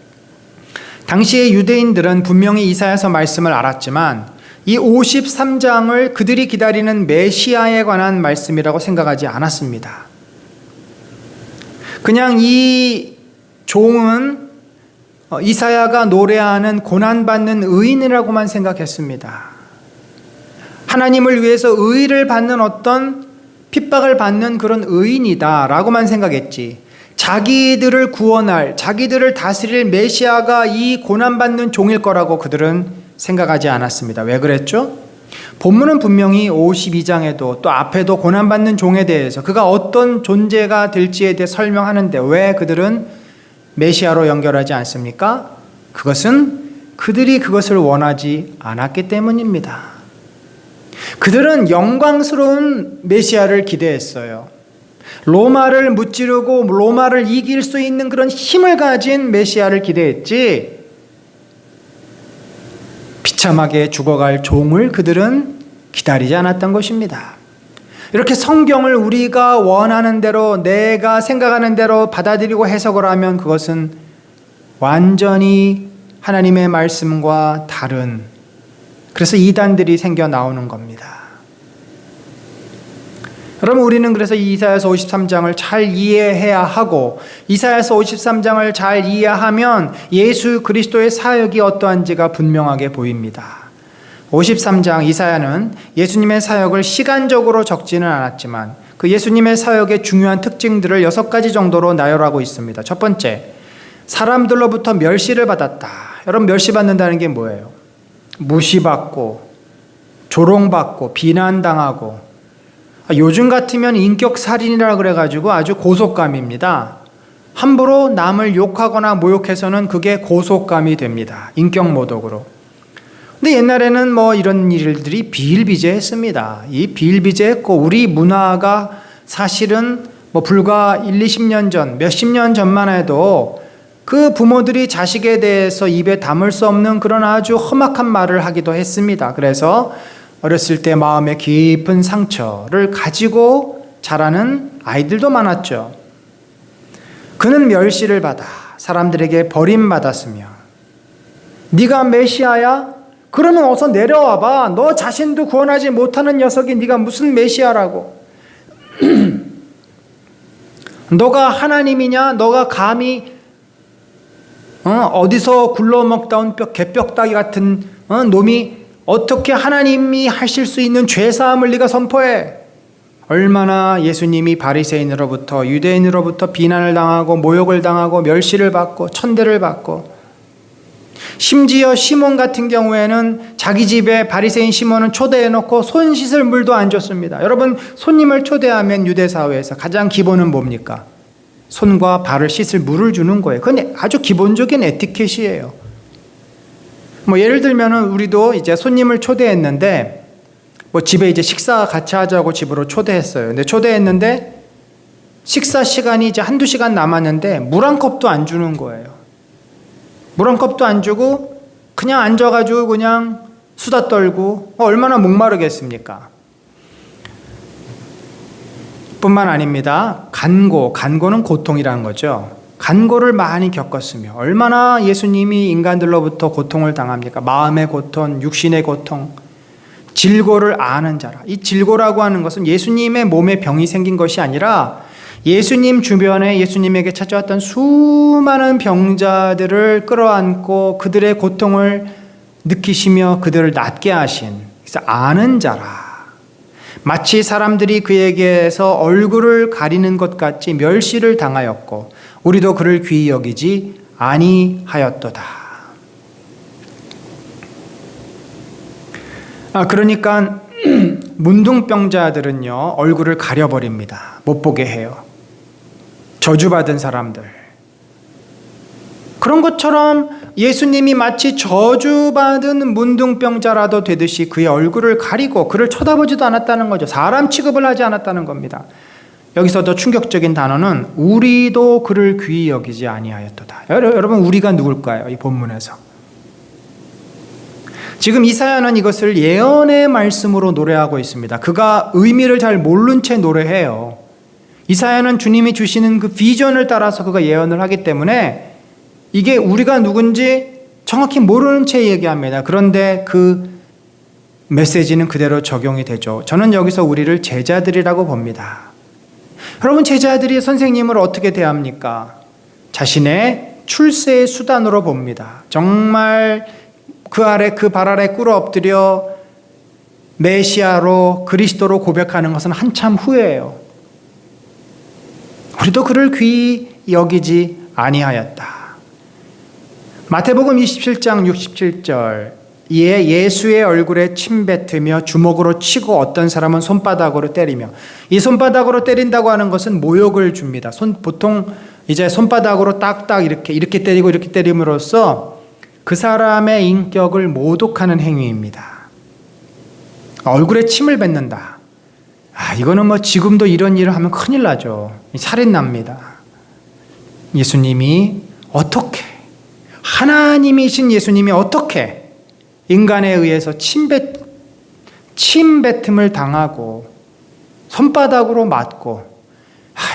당시의 유대인들은 분명히 이사야서 말씀을 알았지만 이 53장을 그들이 기다리는 메시아에 관한 말씀이라고 생각하지 않았습니다. 그냥 이 종은 이사야가 노래하는 고난받는 의인이라고만 생각했습니다. 하나님을 위해서 의를 받는 어떤 핍박을 받는 그런 의인이다 라고만 생각했지, 자기들을 구원할, 자기들을 다스릴 메시아가 이 고난받는 종일 거라고 그들은 생각하지 않았습니다. 왜 그랬죠? 본문은 분명히 52장에도 또 앞에도 고난받는 종에 대해서 그가 어떤 존재가 될지에 대해 설명하는데 왜 그들은 메시아로 연결하지 않습니까? 그것은 그들이 그것을 원하지 않았기 때문입니다. 그들은 영광스러운 메시아를 기대했어요. 로마를 무찌르고 로마를 이길 수 있는 그런 힘을 가진 메시아를 기대했지, 비참하게 죽어갈 종을 그들은 기다리지 않았던 것입니다. 이렇게 성경을 우리가 원하는 대로, 내가 생각하는 대로 받아들이고 해석을 하면 그것은 완전히 하나님의 말씀과 다른, 그래서 이단들이 생겨 나오는 겁니다. 여러분, 우리는 그래서 이사야서 53장을 잘 이해해야 하고, 이사야서 53장을 잘 이해하면 예수 그리스도의 사역이 어떠한지가 분명하게 보입니다. 53장 이사야는 예수님의 사역을 시간적으로 적지는 않았지만 그 예수님의 사역의 중요한 특징들을 6가지 정도로 나열하고 있습니다. 첫 번째, 사람들로부터 멸시를 받았다. 여러분, 멸시받는다는 게 뭐예요? 무시받고 조롱받고 비난당하고, 요즘 같으면 인격살인이라 그래가지고 아주 고속감입니다. 함부로 남을 욕하거나 모욕해서는 그게 고속감이 됩니다. 인격모독으로. 근데 옛날에는 이런 일들이 비일비재했습니다. 이 비일비재했고, 우리 문화가 사실은 불과 1, 20년 전, 몇십 년 전만 해도 그 부모들이 자식에 대해서 입에 담을 수 없는 그런 아주 험악한 말을 하기도 했습니다. 그래서 어렸을 때 마음에 깊은 상처를 가지고 자라는 아이들도 많았죠. 그는 멸시를 받아 사람들에게 버림받았으며 네가 메시아야? 그러면 어서 내려와봐. 너 자신도 구원하지 못하는 녀석이 네가 무슨 메시아라고. 너가 하나님이냐? 너가 감히 어디서 굴러먹다 온 개벽다기 같은 놈이 어떻게 하나님이 하실 수 있는 죄사함을 네가 선포해? 얼마나 예수님이 바리새인으로부터 유대인으로부터 비난을 당하고 모욕을 당하고 멸시를 받고 천대를 받고, 심지어 시몬 같은 경우에는 자기 집에 바리새인 시몬은 초대해놓고 손 씻을 물도 안 줬습니다. 여러분, 손님을 초대하면 유대 사회에서 가장 기본은 뭡니까? 손과 발을 씻을 물을 주는 거예요. 그건 아주 기본적인 에티켓이에요. 뭐 예를 들면은 우리도 이제 손님을 초대했는데, 뭐 집에 이제 식사 같이 하자고 집으로 초대했어요. 근데 초대했는데 식사 시간이 이제 한두 시간 남았는데 물 한 컵도 안 주는 거예요. 물 한 컵도 안 주고 그냥 앉아가지고 그냥 수다 떨고, 얼마나 목마르겠습니까? 뿐만 아닙니다. 간고는 고통이라는 거죠. 간고를 많이 겪었으며, 얼마나 예수님이 인간들로부터 고통을 당합니까? 마음의 고통, 육신의 고통, 질고를 아는 자라. 이 질고라고 하는 것은 예수님의 몸에 병이 생긴 것이 아니라 예수님 주변에 예수님에게 찾아왔던 수많은 병자들을 끌어안고 그들의 고통을 느끼시며 그들을 낫게 하신, 그래서 아는 자라. 마치 사람들이 그에게서 얼굴을 가리는 것 같이 멸시를 당하였고 우리도 그를 귀히 여기지 아니하였도다. 그러니까 문둥병자들은요, 얼굴을 가려버립니다. 못 보게 해요. 저주받은 사람들. 그런 것처럼 예수님이 마치 저주받은 문둥병자라도 되듯이 그의 얼굴을 가리고 그를 쳐다보지도 않았다는 거죠. 사람 취급을 하지 않았다는 겁니다. 여기서 더 충격적인 단어는 우리도 그를 귀히 여기지 아니하였도다. 여러분, 우리가 누굴까요? 이 본문에서. 지금 이사야는 이것을 예언의 말씀으로 노래하고 있습니다. 그가 의미를 잘 모른 채 노래해요. 이사야는 주님이 주시는 그 비전을 따라서 그가 예언을 하기 때문에 이게 우리가 누군지 정확히 모르는 채 얘기합니다. 그런데 그 메시지는 그대로 적용이 되죠. 저는 여기서 우리를 제자들이라고 봅니다. 여러분, 제자들이 선생님을 어떻게 대합니까? 자신의 출세의 수단으로 봅니다. 정말 그 발 아래 꿇어 엎드려 메시아로 그리스도로 고백하는 것은 한참 후에요. 우리도 그를 귀히 여기지 아니하였다. 마태복음 27장 67절, 이에 예수의 얼굴에 침 뱉으며 주먹으로 치고 어떤 사람은 손바닥으로 때리며, 이 손바닥으로 때린다고 하는 것은 모욕을 줍니다. 보통 이제 손바닥으로 딱딱 이렇게 때리고 이렇게 때림으로써 그 사람의 인격을 모독하는 행위입니다. 얼굴에 침을 뱉는다. 이거는 뭐 지금도 이런 일을 하면 큰일 나죠. 살인 납니다. 예수님이 어떻게, 하나님이신 예수님이 어떻게 인간에 의해서 침뱉음을 당하고 손바닥으로 맞고,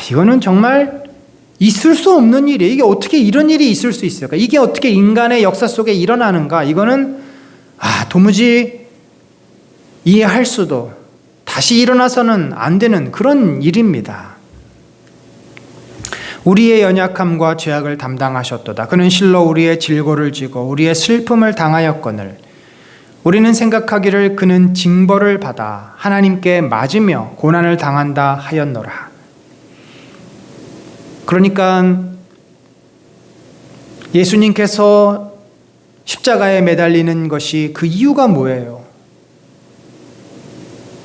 이거는 정말 있을 수 없는 일이에요. 이게 어떻게 이런 일이 있을 수 있을까? 이게 어떻게 인간의 역사 속에 일어나는가? 이거는 도무지 이해할 수도, 다시 일어나서는 안 되는 그런 일입니다. 우리의 연약함과 죄악을 담당하셨도다. 그는 실로 우리의 질고를 지고 우리의 슬픔을 당하였거늘 우리는 생각하기를 그는 징벌을 받아 하나님께 맞으며 고난을 당한다 하였노라. 그러니까 예수님께서 십자가에 매달리는 것이 그 이유가 뭐예요?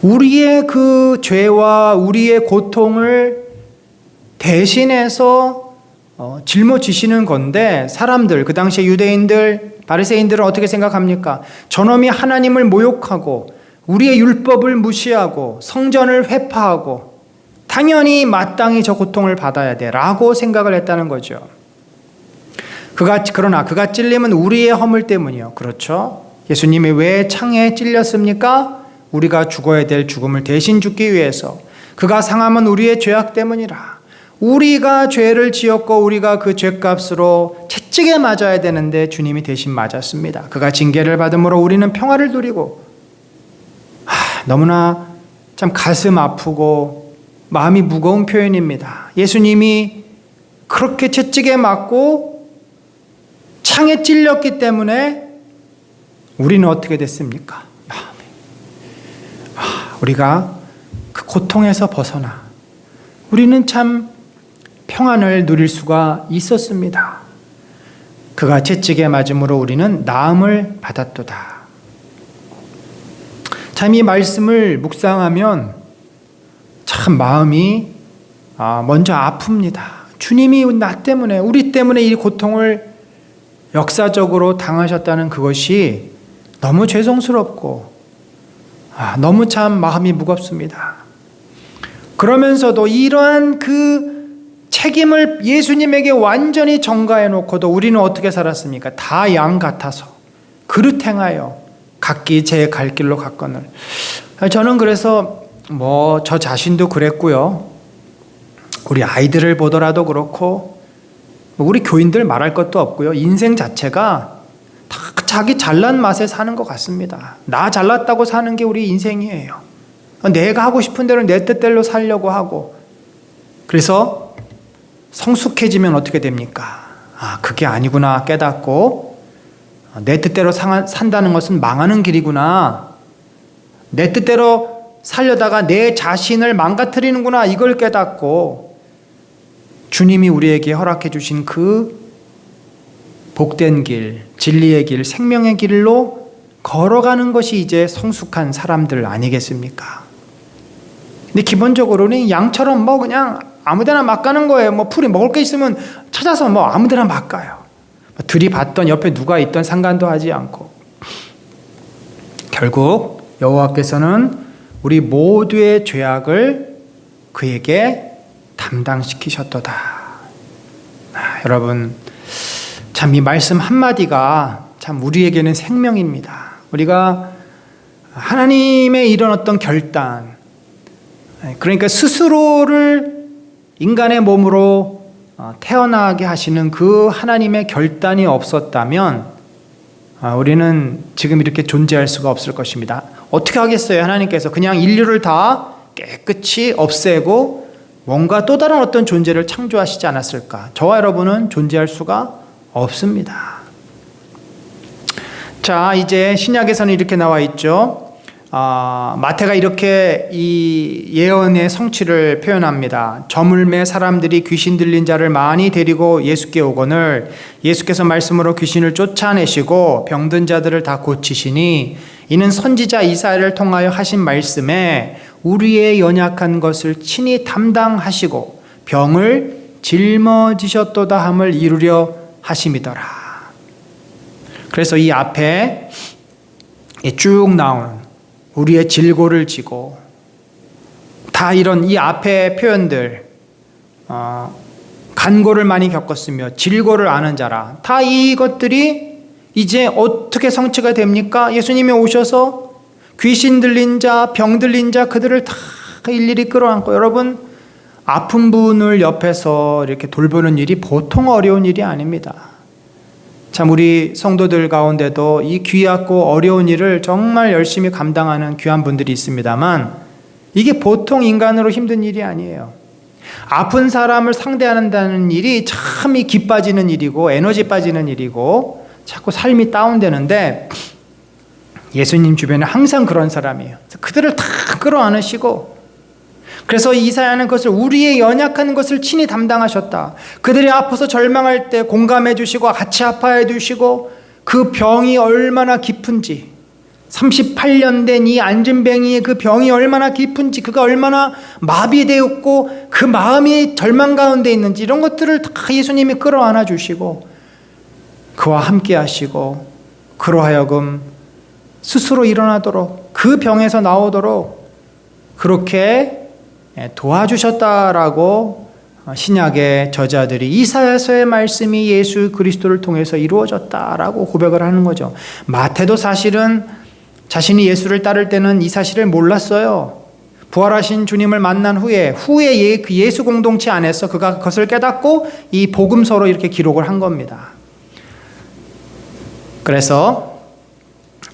우리의 그 죄와 우리의 고통을 대신해서 짊어지시는 건데, 사람들, 그 당시에 유대인들, 바리새인들은 어떻게 생각합니까? 저놈이 하나님을 모욕하고 우리의 율법을 무시하고 성전을 회파하고 당연히 마땅히 저 고통을 받아야 돼 라고 생각을 했다는 거죠. 그러나 그가 찔림은 우리의 허물 때문이요. 그렇죠. 예수님이 왜 창에 찔렸습니까? 우리가 죽어야 될 죽음을 대신 죽기 위해서. 그가 상함은 우리의 죄악 때문이라. 우리가 죄를 지었고 우리가 그 죄값으로 채찍에 맞아야 되는데 주님이 대신 맞았습니다. 그가 징계를 받음으로 우리는 평화를 누리고, 너무나 참 가슴 아프고 마음이 무거운 표현입니다. 예수님이 그렇게 채찍에 맞고 창에 찔렸기 때문에 우리는 어떻게 됐습니까? 우리가 그 고통에서 벗어나 우리는 참 평안을 누릴 수가 있었습니다. 그가 채찍에 맞음으로 우리는 나음을 받았도다. 참 이 말씀을 묵상하면 참 마음이 먼저 아픕니다. 주님이 나 때문에, 우리 때문에 이 고통을 역사적으로 당하셨다는 그것이 너무 죄송스럽고 너무 참 마음이 무겁습니다. 그러면서도 이러한 그 책임을 예수님에게 완전히 전가해 놓고도 우리는 어떻게 살았습니까? 다 양 같아서 그릇 행하여 각기 제 갈 길로 갔거늘. 저는 그래서 저 자신도 그랬고요. 우리 아이들을 보더라도 그렇고 우리 교인들 말할 것도 없고요. 인생 자체가 다 자기 잘난 맛에 사는 것 같습니다. 나 잘났다고 사는 게 우리 인생이에요. 내가 하고 싶은 대로 내 뜻대로 살려고 하고, 그래서 성숙해지면 어떻게 됩니까? 그게 아니구나 깨닫고, 내 뜻대로 산다는 것은 망하는 길이구나, 내 뜻대로 살려다가 내 자신을 망가뜨리는구나, 이걸 깨닫고 주님이 우리에게 허락해 주신 그 복된 길, 진리의 길, 생명의 길로 걸어가는 것이 이제 성숙한 사람들 아니겠습니까? 근데 기본적으로는 양처럼 그냥 아무데나 막 가는 거예요. 풀이 먹을 게 있으면 찾아서 아무데나 막 가요. 들이받던 옆에 누가 있던 상관도 하지 않고. 결국 여호와께서는 우리 모두의 죄악을 그에게 담당시키셨도다. 여러분, 참 이 말씀 한마디가 참 우리에게는 생명입니다. 우리가 하나님의 이런 어떤 결단, 그러니까 스스로를 인간의 몸으로 태어나게 하시는 그 하나님의 결단이 없었다면 우리는 지금 이렇게 존재할 수가 없을 것입니다. 어떻게 하겠어요? 하나님께서 그냥 인류를 다 깨끗이 없애고 뭔가 또 다른 어떤 존재를 창조하시지 않았을까? 저와 여러분은 존재할 수가 없습니다. 자, 이제 신약에서는 이렇게 나와 있죠. 마태가 이렇게 이 예언의 성취를 표현합니다. 저물매 사람들이 귀신 들린 자를 많이 데리고 예수께 오거늘 예수께서 말씀으로 귀신을 쫓아내시고 병든 자들을 다 고치시니 이는 선지자 이사야를 통하여 하신 말씀에 우리의 연약한 것을 친히 담당하시고 병을 짊어지셨도다 함을 이루려 하심이더라. 그래서 이 앞에 쭉 나오는 우리의 질고를 지고, 다 이런 이 앞에 표현들, 간고를 많이 겪었으며 질고를 아는 자라, 다 이것들이 이제 어떻게 성취가 됩니까? 예수님이 오셔서 귀신 들린 자, 병 들린 자, 그들을 다 일일이 끌어안고, 여러분, 아픈 분을 옆에서 이렇게 돌보는 일이 보통 어려운 일이 아닙니다. 참 우리 성도들 가운데도 이 귀하고 어려운 일을 정말 열심히 감당하는 귀한 분들이 있습니다만 이게 보통 인간으로 힘든 일이 아니에요. 아픈 사람을 상대한다는 일이 참 기 빠지는 일이고 에너지 빠지는 일이고 자꾸 삶이 다운되는데 예수님 주변에 항상 그런 사람이에요. 그들을 다 끌어안으시고, 그래서 이사야는 그것을 우리의 연약한 것을 친히 담당하셨다. 그들이 아파서 절망할 때 공감해 주시고 같이 아파해 주시고 그 병이 얼마나 깊은지, 38년 된 이 안진뱅이의 그 병이 얼마나 깊은지, 그가 얼마나 마비되었고 그 마음이 절망 가운데 있는지, 이런 것들을 다 예수님이 끌어안아 주시고 그와 함께 하시고 그로 하여금 스스로 일어나도록, 그 병에서 나오도록 그렇게 도와주셨다라고 신약의 저자들이 이사야서의 말씀이 예수 그리스도를 통해서 이루어졌다라고 고백을 하는 거죠. 마태도 사실은 자신이 예수를 따를 때는 이 사실을 몰랐어요. 부활하신 주님을 만난 후에 그 예수 공동체 안에서 그가 그것을 깨닫고 이 복음서로 이렇게 기록을 한 겁니다. 그래서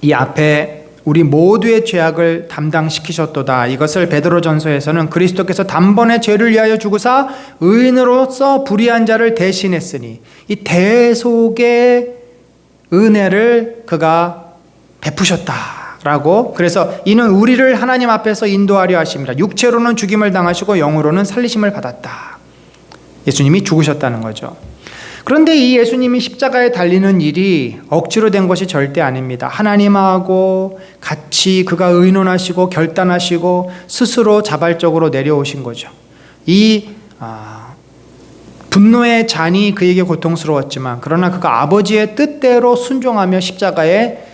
이 앞에 우리 모두의 죄악을 담당시키셨도다. 이것을 베드로전서에서는 그리스도께서 단번에 죄를 위하여 죽으사 의인으로서 불의한 자를 대신했으니 이 대속의 은혜를 그가 베푸셨다라고. 그래서 이는 우리를 하나님 앞에서 인도하려 하십니다. 육체로는 죽임을 당하시고 영으로는 살리심을 받았다. 예수님이 죽으셨다는 거죠. 그런데 이 예수님이 십자가에 달리는 일이 억지로 된 것이 절대 아닙니다. 하나님하고 같이 그가 의논하시고 결단하시고 스스로 자발적으로 내려오신 거죠. 이 분노의 잔이 그에게 고통스러웠지만 그러나 그가 아버지의 뜻대로 순종하며 십자가에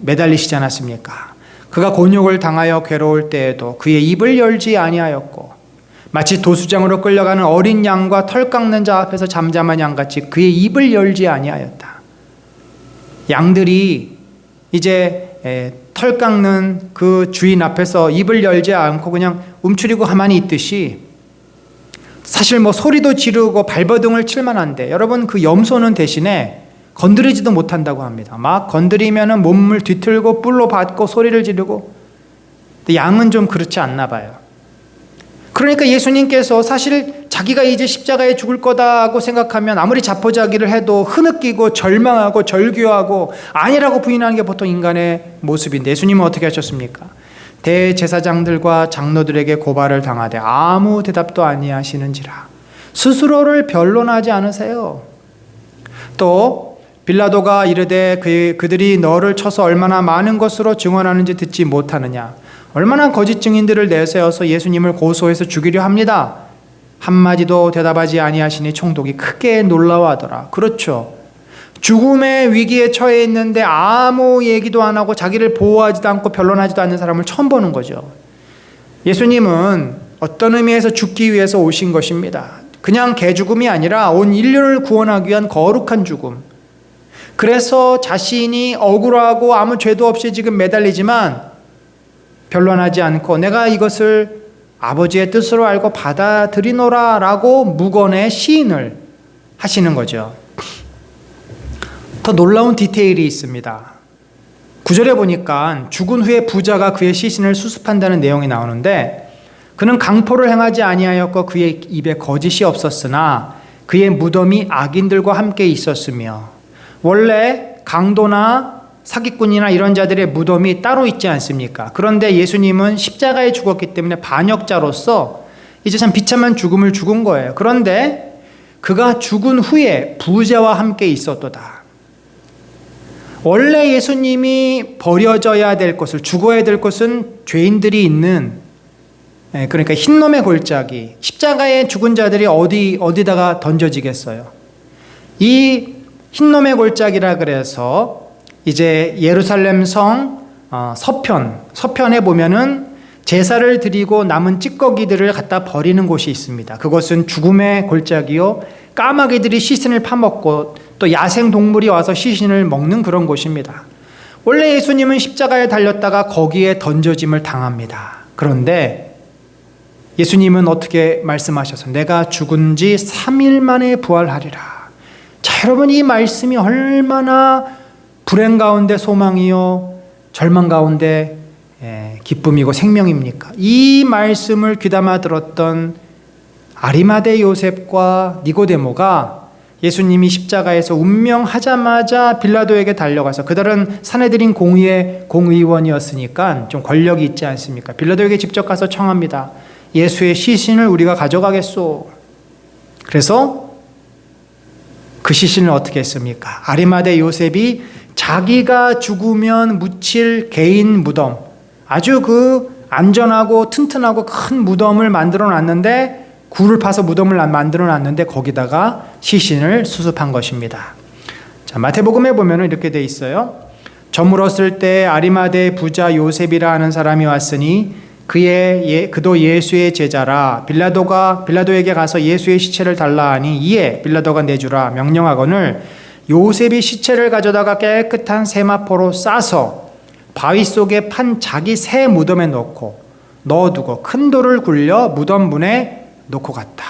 매달리시지 않았습니까? 그가 곤욕을 당하여 괴로울 때에도 그의 입을 열지 아니하였고 마치 도수장으로 끌려가는 어린 양과 털 깎는 자 앞에서 잠잠한 양같이 그의 입을 열지 아니하였다. 양들이 이제 털 깎는 그 주인 앞에서 입을 열지 않고 그냥 움츠리고 가만히 있듯이 사실 뭐 소리도 지르고 발버둥을 칠만한데 여러분 그 염소는 대신에 건드리지도 못한다고 합니다. 막 건드리면은 몸을 뒤틀고 뿔로 받고 소리를 지르고. 근데 양은 좀 그렇지 않나 봐요. 그러니까 예수님께서 사실 자기가 이제 십자가에 죽을 거다고 생각하면 아무리 자포자기를 해도 흐느끼고 절망하고 절규하고 아니라고 부인하는 게 보통 인간의 모습인데 예수님은 어떻게 하셨습니까? 대제사장들과 장로들에게 고발을 당하되 아무 대답도 아니하시는지라. 스스로를 변론하지 않으세요. 또 빌라도가 이르되 그들이 너를 쳐서 얼마나 많은 것으로 증언하는지 듣지 못하느냐. 얼마나 거짓 증인들을 내세워서 예수님을 고소해서 죽이려 합니다. 한마디도 대답하지 아니하시니 총독이 크게 놀라워하더라. 그렇죠. 죽음의 위기에 처해 있는데 아무 얘기도 안 하고 자기를 보호하지도 않고 변론하지도 않는 사람을 처음 보는 거죠. 예수님은 어떤 의미에서 죽기 위해서 오신 것입니다. 그냥 개죽음이 아니라 온 인류를 구원하기 위한 거룩한 죽음. 그래서 자신이 억울하고 아무 죄도 없이 지금 매달리지만 변론하지 않고 내가 이것을 아버지의 뜻으로 알고 받아들이노라 라고 무건의 시인을 하시는 거죠. 더 놀라운 디테일이 있습니다. 9절에 보니까 죽은 후에 부자가 그의 시신을 수습한다는 내용이 나오는데 그는 강포를 행하지 아니하였고 그의 입에 거짓이 없었으나 그의 무덤이 악인들과 함께 있었으며 원래 강도나 사기꾼이나 이런 자들의 무덤이 따로 있지 않습니까? 그런데 예수님은 십자가에 죽었기 때문에 반역자로서 이제 참 비참한 죽음을 죽은 거예요. 그런데 그가 죽은 후에 부자와 함께 있었도다. 원래 예수님이 버려져야 될 것을, 죽어야 될 것은 죄인들이 있는, 그러니까 흰놈의 골짜기, 십자가에 죽은 자들이 어디다가 던져지겠어요? 이 흰놈의 골짜기라 그래서 이제 예루살렘 성 서편에 보면은 제사를 드리고 남은 찌꺼기들을 갖다 버리는 곳이 있습니다. 그것은 죽음의 골짜기요, 까마귀들이 시신을 파먹고 또 야생 동물이 와서 시신을 먹는 그런 곳입니다. 원래 예수님은 십자가에 달렸다가 거기에 던져짐을 당합니다. 그런데 예수님은 어떻게 말씀하셔서 내가 죽은 지 3일 만에 부활하리라. 자, 여러분, 이 말씀이 얼마나 불행 가운데 소망이요, 절망 가운데 기쁨이고 생명입니까? 이 말씀을 귀담아 들었던 아리마대 요셉과 니고데모가 예수님이 십자가에서 운명하자마자 빌라도에게 달려가서, 그들은 사내들인 공의원이었으니까 좀 권력이 있지 않습니까? 빌라도에게 직접 가서 청합니다. 예수의 시신을 우리가 가져가겠소. 그래서 그 시신을 어떻게 했습니까? 아리마대 요셉이 자기가 죽으면 묻힐 개인 무덤, 아주 그 안전하고 튼튼하고 큰 무덤을 만들어 놨는데, 굴을 파서 무덤을 만들어 놨는데 거기다가 시신을 수습한 것입니다. 자, 마태복음에 보면 이렇게 돼 있어요. 저물었을 때 아리마대 부자 요셉이라 하는 사람이 왔으니 그도 예수의 제자라. 빌라도에게 가서 예수의 시체를 달라 하니 이에 빌라도가 내주라 명령하거늘 요셉이 시체를 가져다가 깨끗한 세마포로 싸서 바위 속에 판 자기 새 무덤에 넣고 넣어두고 큰 돌을 굴려 무덤 문에 놓고 갔다.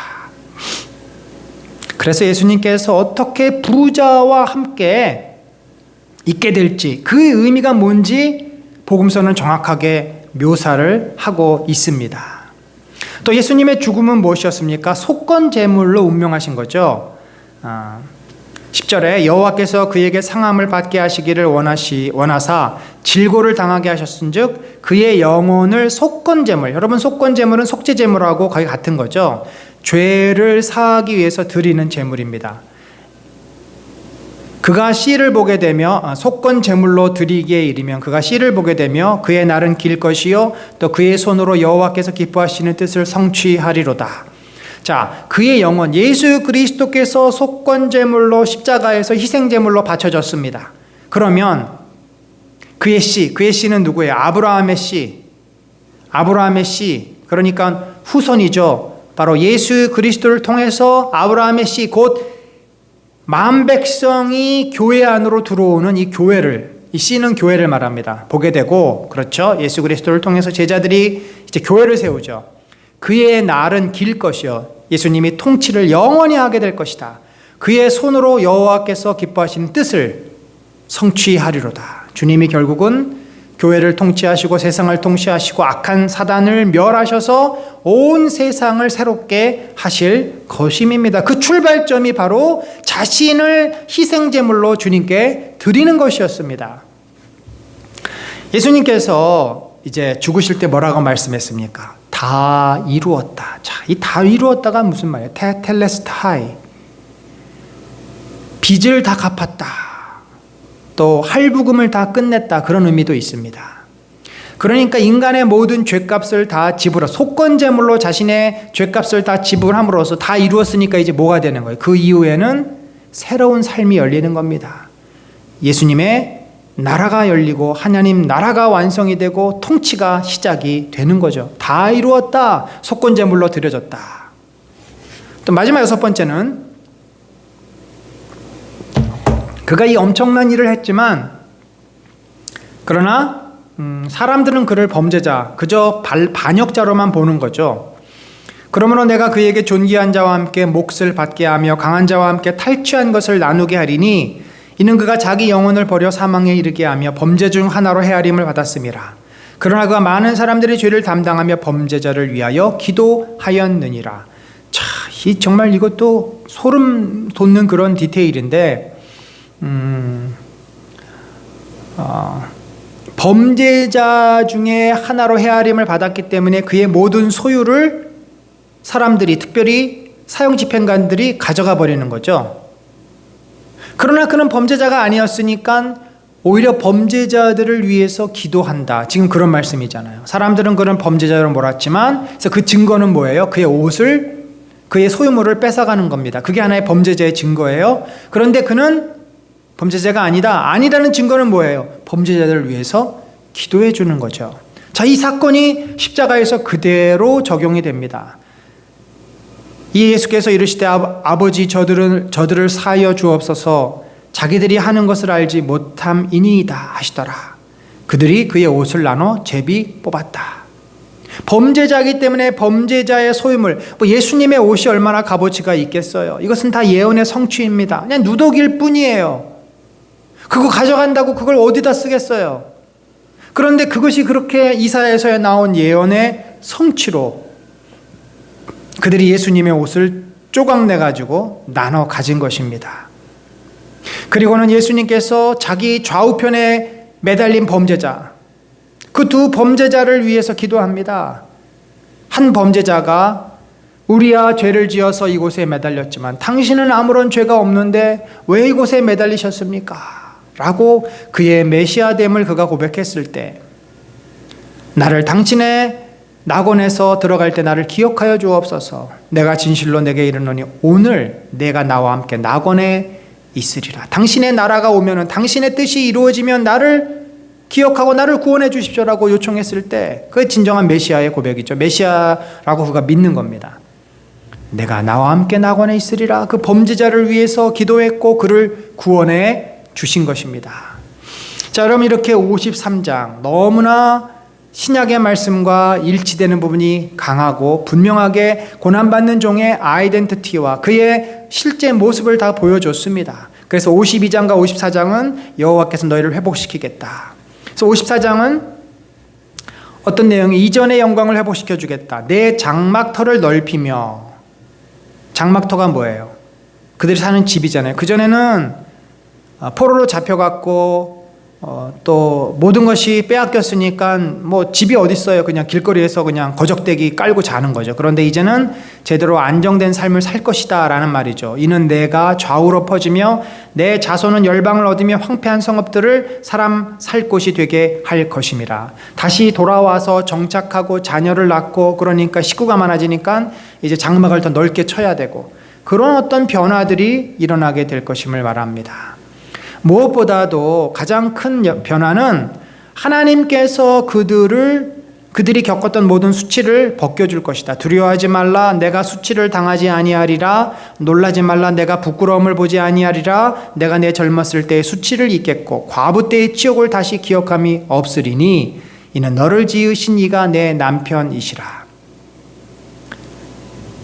그래서 예수님께서 어떻게 부자와 함께 있게 될지, 그 의미가 뭔지 복음서는 정확하게 묘사를 하고 있습니다. 또 예수님의 죽음은 무엇이었습니까? 속건 제물로 운명하신 거죠. 10절에 여호와께서 그에게 상함을 받게 하시기를 원하사 질고를 당하게 하셨은즉 그의 영혼을 속건 제물, 여러분 속건 제물은 속죄 제물하고 거의 같은 거죠. 죄를 사하기 위해서 드리는 제물입니다. 그가 씨를 보게 되며 속건 제물로 드리기에 이르면 그가 씨를 보게 되며 그의 날은 길 것이요 또 그의 손으로 여호와께서 기뻐하시는 뜻을 성취하리로다. 자, 그의 영혼, 예수 그리스도께서 속건 제물로 십자가에서 희생 제물로 바쳐졌습니다. 그러면 그의 씨는 누구예요? 아브라함의 씨, 그러니까 후손이죠. 바로 예수 그리스도를 통해서 아브라함의 씨, 곧 만 백성이 교회 안으로 들어오는 이 교회를, 이 씨는 교회를 말합니다. 보게 되고, 그렇죠? 예수 그리스도를 통해서 제자들이 이제 교회를 세우죠. 그의 날은 길 것이요 예수님이 통치를 영원히 하게 될 것이다. 그의 손으로 여호와께서 기뻐하시는 뜻을 성취하리로다. 주님이 결국은 교회를 통치하시고 세상을 통치하시고 악한 사단을 멸하셔서 온 세상을 새롭게 하실 것임입니다. 그 출발점이 바로 자신을 희생제물로 주님께 드리는 것이었습니다. 예수님께서 이제 죽으실 때 뭐라고 말씀했습니까? 다 이루었다. 자, 이 다 이루었다가 무슨 말이에요? 텔레스타이. 빚을 다 갚았다. 또 할부금을 다 끝냈다. 그런 의미도 있습니다. 그러니까 인간의 모든 죄값을 다 속건제물로 자신의 죄값을 다 지불함으로써 다 이루었으니까 이제 뭐가 되는 거예요? 그 이후에는 새로운 삶이 열리는 겁니다. 예수님의 나라가 열리고 하나님 나라가 완성이 되고 통치가 시작이 되는 거죠. 다 이루었다. 속건제물로 드려졌다. 또 마지막 6번째는 그가 이 엄청난 일을 했지만 그러나 사람들은 그를 범죄자, 그저 반역자로만 보는 거죠. 그러므로 내가 그에게 존귀한 자와 함께 몫을 받게 하며 강한 자와 함께 탈취한 것을 나누게 하리니 이는 그가 자기 영혼을 버려 사망에 이르게 하며 범죄 중 하나로 헤아림을 받았음이라. 그러나 그가 많은 사람들의 죄를 담당하며 범죄자를 위하여 기도하였느니라. 자, 정말 이것도 소름 돋는 그런 디테일인데 범죄자 중에 하나로 헤아림을 받았기 때문에 그의 모든 소유를 사람들이, 특별히 사형집행관들이 가져가 버리는 거죠. 그러나 그는 범죄자가 아니었으니까 오히려 범죄자들을 위해서 기도한다. 지금 그런 말씀이잖아요. 사람들은 그런 범죄자로 몰았지만, 그래서 그 증거는 뭐예요? 그의 옷을, 그의 소유물을 뺏어가는 겁니다. 그게 하나의 범죄자의 증거예요. 그런데 그는 범죄자가 아니라는 증거는 뭐예요? 범죄자들을 위해서 기도해 주는 거죠. 자, 이 사건이 십자가에서 그대로 적용이 됩니다. 이 예수께서 이르시되 아버지 저들을 사하여 주옵소서 자기들이 하는 것을 알지 못함이니이다 하시더라. 그들이 그의 옷을 나눠 제비 뽑았다. 범죄자이기 때문에 범죄자의 소유물, 예수님의 옷이 얼마나 값어치가 있겠어요. 이것은 다 예언의 성취입니다. 그냥 누더기일 뿐이에요. 그거 가져간다고 그걸 어디다 쓰겠어요. 그런데 그것이 그렇게 이사야서에 나온 예언의 성취로 그들이 예수님의 옷을 쪼각내가지고 나눠 가진 것입니다. 그리고는 예수님께서 자기 좌우편에 매달린 범죄자, 그 두 범죄자를 위해서 기도합니다. 한 범죄자가 우리야 죄를 지어서 이곳에 매달렸지만 당신은 아무런 죄가 없는데 왜 이곳에 매달리셨습니까? 라고 그의 메시아됨을 그가 고백했을 때, 나를 당신의 낙원에서 들어갈 때 나를 기억하여 주옵소서. 내가 진실로 내게 이르노니 오늘 내가 나와 함께 낙원에 있으리라. 당신의 나라가 오면은, 당신의 뜻이 이루어지면 나를 기억하고 나를 구원해 주십시오라고 요청했을 때, 그게 진정한 메시아의 고백이죠. 메시아라고 그가 믿는 겁니다. 내가 나와 함께 낙원에 있으리라. 그 범죄자를 위해서 기도했고 그를 구원해 주신 것입니다. 자, 여러분, 이렇게 53장 너무나 신약의 말씀과 일치되는 부분이 강하고 분명하게 고난받는 종의 아이덴티티와 그의 실제 모습을 다 보여줬습니다. 그래서 52장과 54장은 여호와께서 너희를 회복시키겠다. 그래서 54장은 어떤 내용이 이전의 영광을 회복시켜 주겠다. 내 장막터를 넓히며. 장막터가 뭐예요? 그들이 사는 집이잖아요. 그전에는 포로로 잡혀갔고 또 모든 것이 빼앗겼으니까 뭐 집이 어디 있어요? 그냥 길거리에서 그냥 거적대기 깔고 자는 거죠. 그런데 이제는 제대로 안정된 삶을 살 것이다 라는 말이죠. 이는 내가 좌우로 퍼지며 내 자손은 열방을 얻으며 황폐한 성읍들을 사람 살 곳이 되게 할 것임이라. 다시 돌아와서 정착하고 자녀를 낳고 그러니까 식구가 많아지니까 이제 장막을 더 넓게 쳐야 되고 그런 어떤 변화들이 일어나게 될 것임을 말합니다. 무엇보다도 가장 큰 변화는 하나님께서 그들이 겪었던 모든 수치를 벗겨줄 것이다. 두려워하지 말라. 내가 수치를 당하지 아니하리라. 놀라지 말라. 내가 부끄러움을 보지 아니하리라. 내가 내 젊었을 때의 수치를 잊겠고 과부 때의 치욕을 다시 기억함이 없으리니 이는 너를 지으신 이가 내 남편이시라.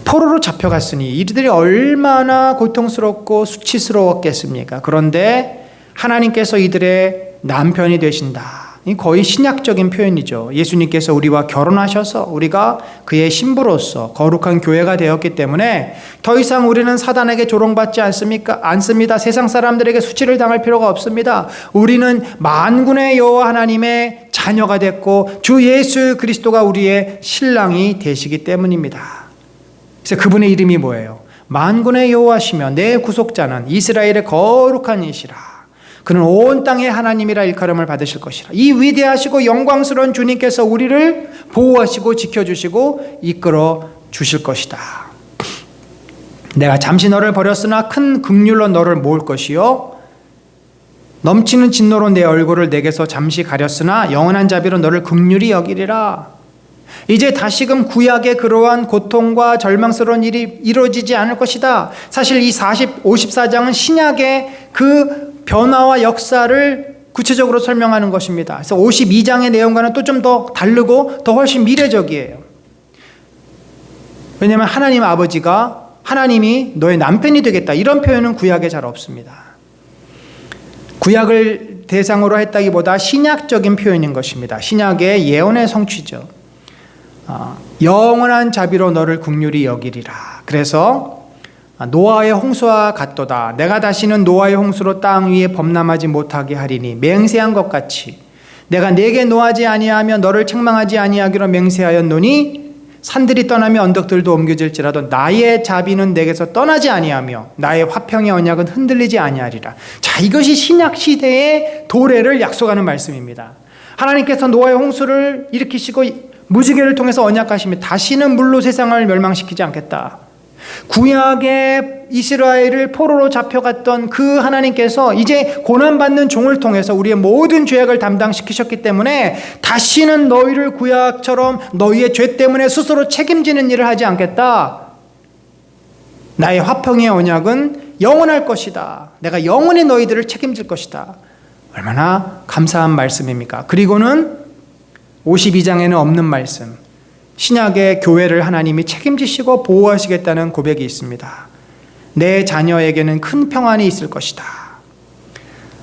포로로 잡혀갔으니 이들이 얼마나 고통스럽고 수치스러웠겠습니까? 그런데 하나님께서 이들의 남편이 되신다. 거의 신약적인 표현이죠. 예수님께서 우리와 결혼하셔서 우리가 그의 신부로서 거룩한 교회가 되었기 때문에 더 이상 우리는 사단에게 조롱받지 않습니다. 세상 사람들에게 수치를 당할 필요가 없습니다. 우리는 만군의 여호와 하나님의 자녀가 됐고 주 예수 그리스도가 우리의 신랑이 되시기 때문입니다. 그래서 그분의 이름이 뭐예요? 만군의 여호와시며 내 구속자는 이스라엘의 거룩한 이시라. 그는 온 땅의 하나님이라 일컬음을 받으실 것이라. 이 위대하시고 영광스러운 주님께서 우리를 보호하시고 지켜주시고 이끌어 주실 것이다. 내가 잠시 너를 버렸으나 큰 긍휼로 너를 모을 것이요 넘치는 진노로 내 얼굴을 내게서 잠시 가렸으나 영원한 자비로 너를 긍휼히 여기리라. 이제 다시금 구약의 그러한 고통과 절망스러운 일이 이루어지지 않을 것이다. 사실 이 54장은 신약의 그 변화와 역사를 구체적으로 설명하는 것입니다. 그래서 52장의 내용과는 또 좀 더 다르고 더 훨씬 미래적이에요. 왜냐하면 하나님 아버지가 하나님이 너의 남편이 되겠다 이런 표현은 구약에 잘 없습니다. 구약을 대상으로 했다기보다 신약적인 표현인 것입니다. 신약의 예언의 성취죠. 영원한 자비로 너를 긍휼히 여기리라. 그래서 노아의 홍수와 같도다. 내가 다시는 노아의 홍수로 땅 위에 범람하지 못하게 하리니 맹세한 것 같이 내가 내게 노하지 아니하며 너를 책망하지 아니하기로 맹세하였노니 산들이 떠나며 언덕들도 옮겨질지라도 나의 자비는 내게서 떠나지 아니하며 나의 화평의 언약은 흔들리지 아니하리라. 자, 이것이 신약 시대의 도래를 약속하는 말씀입니다. 하나님께서 노아의 홍수를 일으키시고 무지개를 통해서 언약하시며 다시는 물로 세상을 멸망시키지 않겠다. 구약의 이스라엘을 포로로 잡혀갔던 그 하나님께서 이제 고난받는 종을 통해서 우리의 모든 죄악을 담당시키셨기 때문에 다시는 너희를 구약처럼 너희의 죄 때문에 스스로 책임지는 일을 하지 않겠다. 나의 화평의 언약은 영원할 것이다. 내가 영원히 너희들을 책임질 것이다. 얼마나 감사한 말씀입니까? 그리고는 52장에는 없는 말씀, 신약의 교회를 하나님이 책임지시고 보호하시겠다는 고백이 있습니다. 내 자녀에게는 큰 평안이 있을 것이다.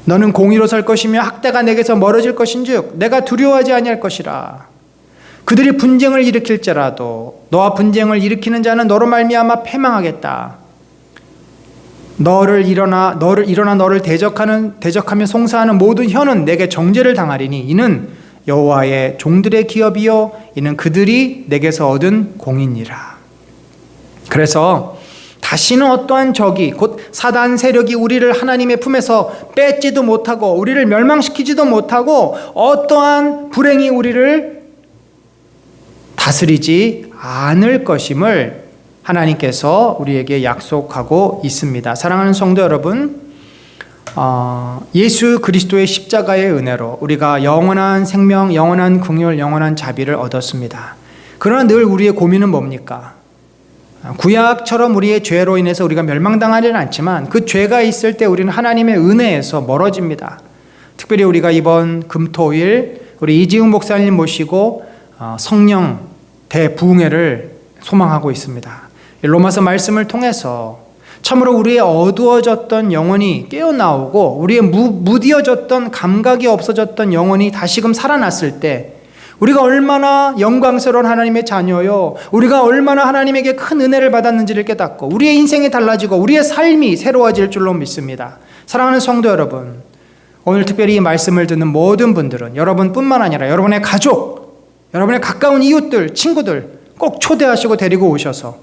너는 공의로 설 것이며 학대가 내게서 멀어질 것인즉 내가 두려워하지 아니할 것이라. 그들이 분쟁을 일으킬지라도 너와 분쟁을 일으키는 자는 너로 말미암아 패망하겠다. 너를 대적하며 송사하는 모든 혀는 내게 정죄를 당하리니 이는 여호와의 종들의 기업이요 이는 그들이 내게서 얻은 공이니라. 그래서 다시는 어떠한 적이 곧 사단 세력이 우리를 하나님의 품에서 뺏지도 못하고 우리를 멸망시키지도 못하고 어떠한 불행이 우리를 다스리지 않을 것임을 하나님께서 우리에게 약속하고 있습니다. 사랑하는 성도 여러분, 예수 그리스도의 십자가의 은혜로 우리가 영원한 생명, 영원한 긍휼, 영원한 자비를 얻었습니다. 그러나 늘 우리의 고민은 뭡니까? 구약처럼 우리의 죄로 인해서 우리가 멸망당하지는 않지만 그 죄가 있을 때 우리는 하나님의 은혜에서 멀어집니다. 특별히 우리가 이번 금토일 우리 이지웅 목사님 모시고 성령 대부흥회를 소망하고 있습니다. 로마서 말씀을 통해서 참으로 우리의 어두워졌던 영혼이 깨어나오고 우리의 무디어졌던 감각이 없어졌던 영혼이 다시금 살아났을 때 우리가 얼마나 영광스러운 하나님의 자녀요, 우리가 얼마나 하나님에게 큰 은혜를 받았는지를 깨닫고 우리의 인생이 달라지고 우리의 삶이 새로워질 줄로 믿습니다. 사랑하는 성도 여러분, 오늘 특별히 이 말씀을 듣는 모든 분들은 여러분뿐만 아니라 여러분의 가족, 여러분의 가까운 이웃들, 친구들 꼭 초대하시고 데리고 오셔서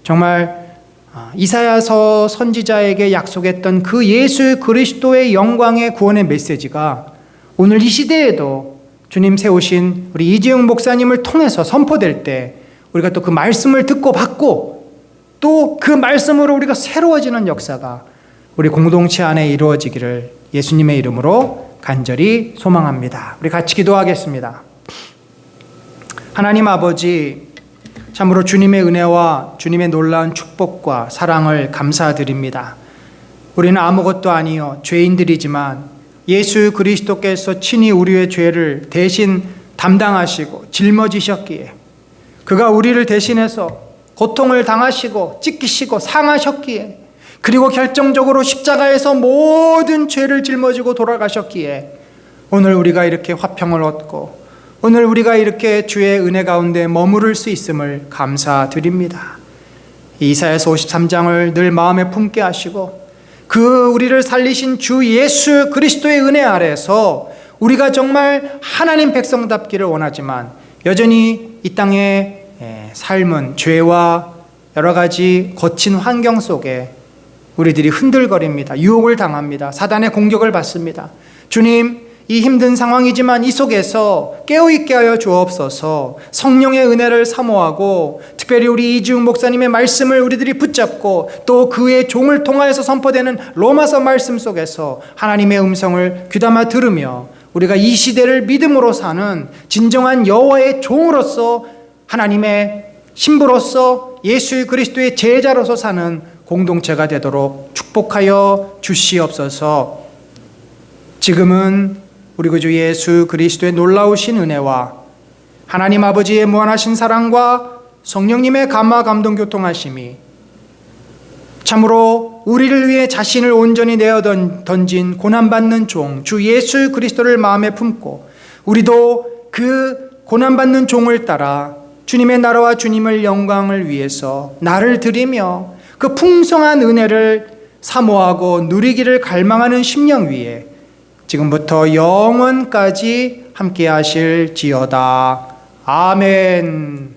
정말 이사야서 선지자에게 약속했던 그 예수 그리스도의 영광의 구원의 메시지가 오늘 이 시대에도 주님 세우신 우리 이지웅 목사님을 통해서 선포될 때 우리가 또 그 말씀을 듣고 받고 또 그 말씀으로 우리가 새로워지는 역사가 우리 공동체 안에 이루어지기를 예수님의 이름으로 간절히 소망합니다. 우리 같이 기도하겠습니다. 하나님 아버지, 참으로 주님의 은혜와 주님의 놀라운 축복과 사랑을 감사드립니다. 우리는 아무것도 아니요 죄인들이지만 예수 그리스도께서 친히 우리의 죄를 대신 담당하시고 짊어지셨기에 그가 우리를 대신해서 고통을 당하시고 찢기시고 상하셨기에 그리고 결정적으로 십자가에서 모든 죄를 짊어지고 돌아가셨기에 오늘 우리가 이렇게 화평을 얻고 오늘 우리가 이렇게 주의 은혜 가운데 머무를 수 있음을 감사드립니다. 이사야서 53장을 늘 마음에 품게 하시고 그 우리를 살리신 주 예수 그리스도의 은혜 아래서 우리가 정말 하나님 백성답기를 원하지만 여전히 이 땅의 삶은 죄와 여러 가지 거친 환경 속에 우리들이 흔들거립니다. 유혹을 당합니다. 사단의 공격을 받습니다. 주님, 이 힘든 상황이지만 이 속에서 깨어있게 하여 주옵소서. 성령의 은혜를 사모하고 특별히 우리 이지웅 목사님의 말씀을 우리들이 붙잡고 또 그의 종을 통하여서 선포되는 로마서 말씀 속에서 하나님의 음성을 귀담아 들으며 우리가 이 시대를 믿음으로 사는 진정한 여호와의 종으로서 하나님의 신부로서 예수 그리스도의 제자로서 사는 공동체가 되도록 축복하여 주시옵소서. 지금은 우리 구주 예수 그리스도의 놀라우신 은혜와 하나님 아버지의 무한하신 사랑과 성령님의 감화 감동 교통하심이 참으로 우리를 위해 자신을 온전히 내어 던진 고난받는 종 주 예수 그리스도를 마음에 품고 우리도 그 고난받는 종을 따라 주님의 나라와 주님의 영광을 위해서 나를 드리며 그 풍성한 은혜를 사모하고 누리기를 갈망하는 심령 위에 지금부터 영원까지 함께 하실지어다. 아멘.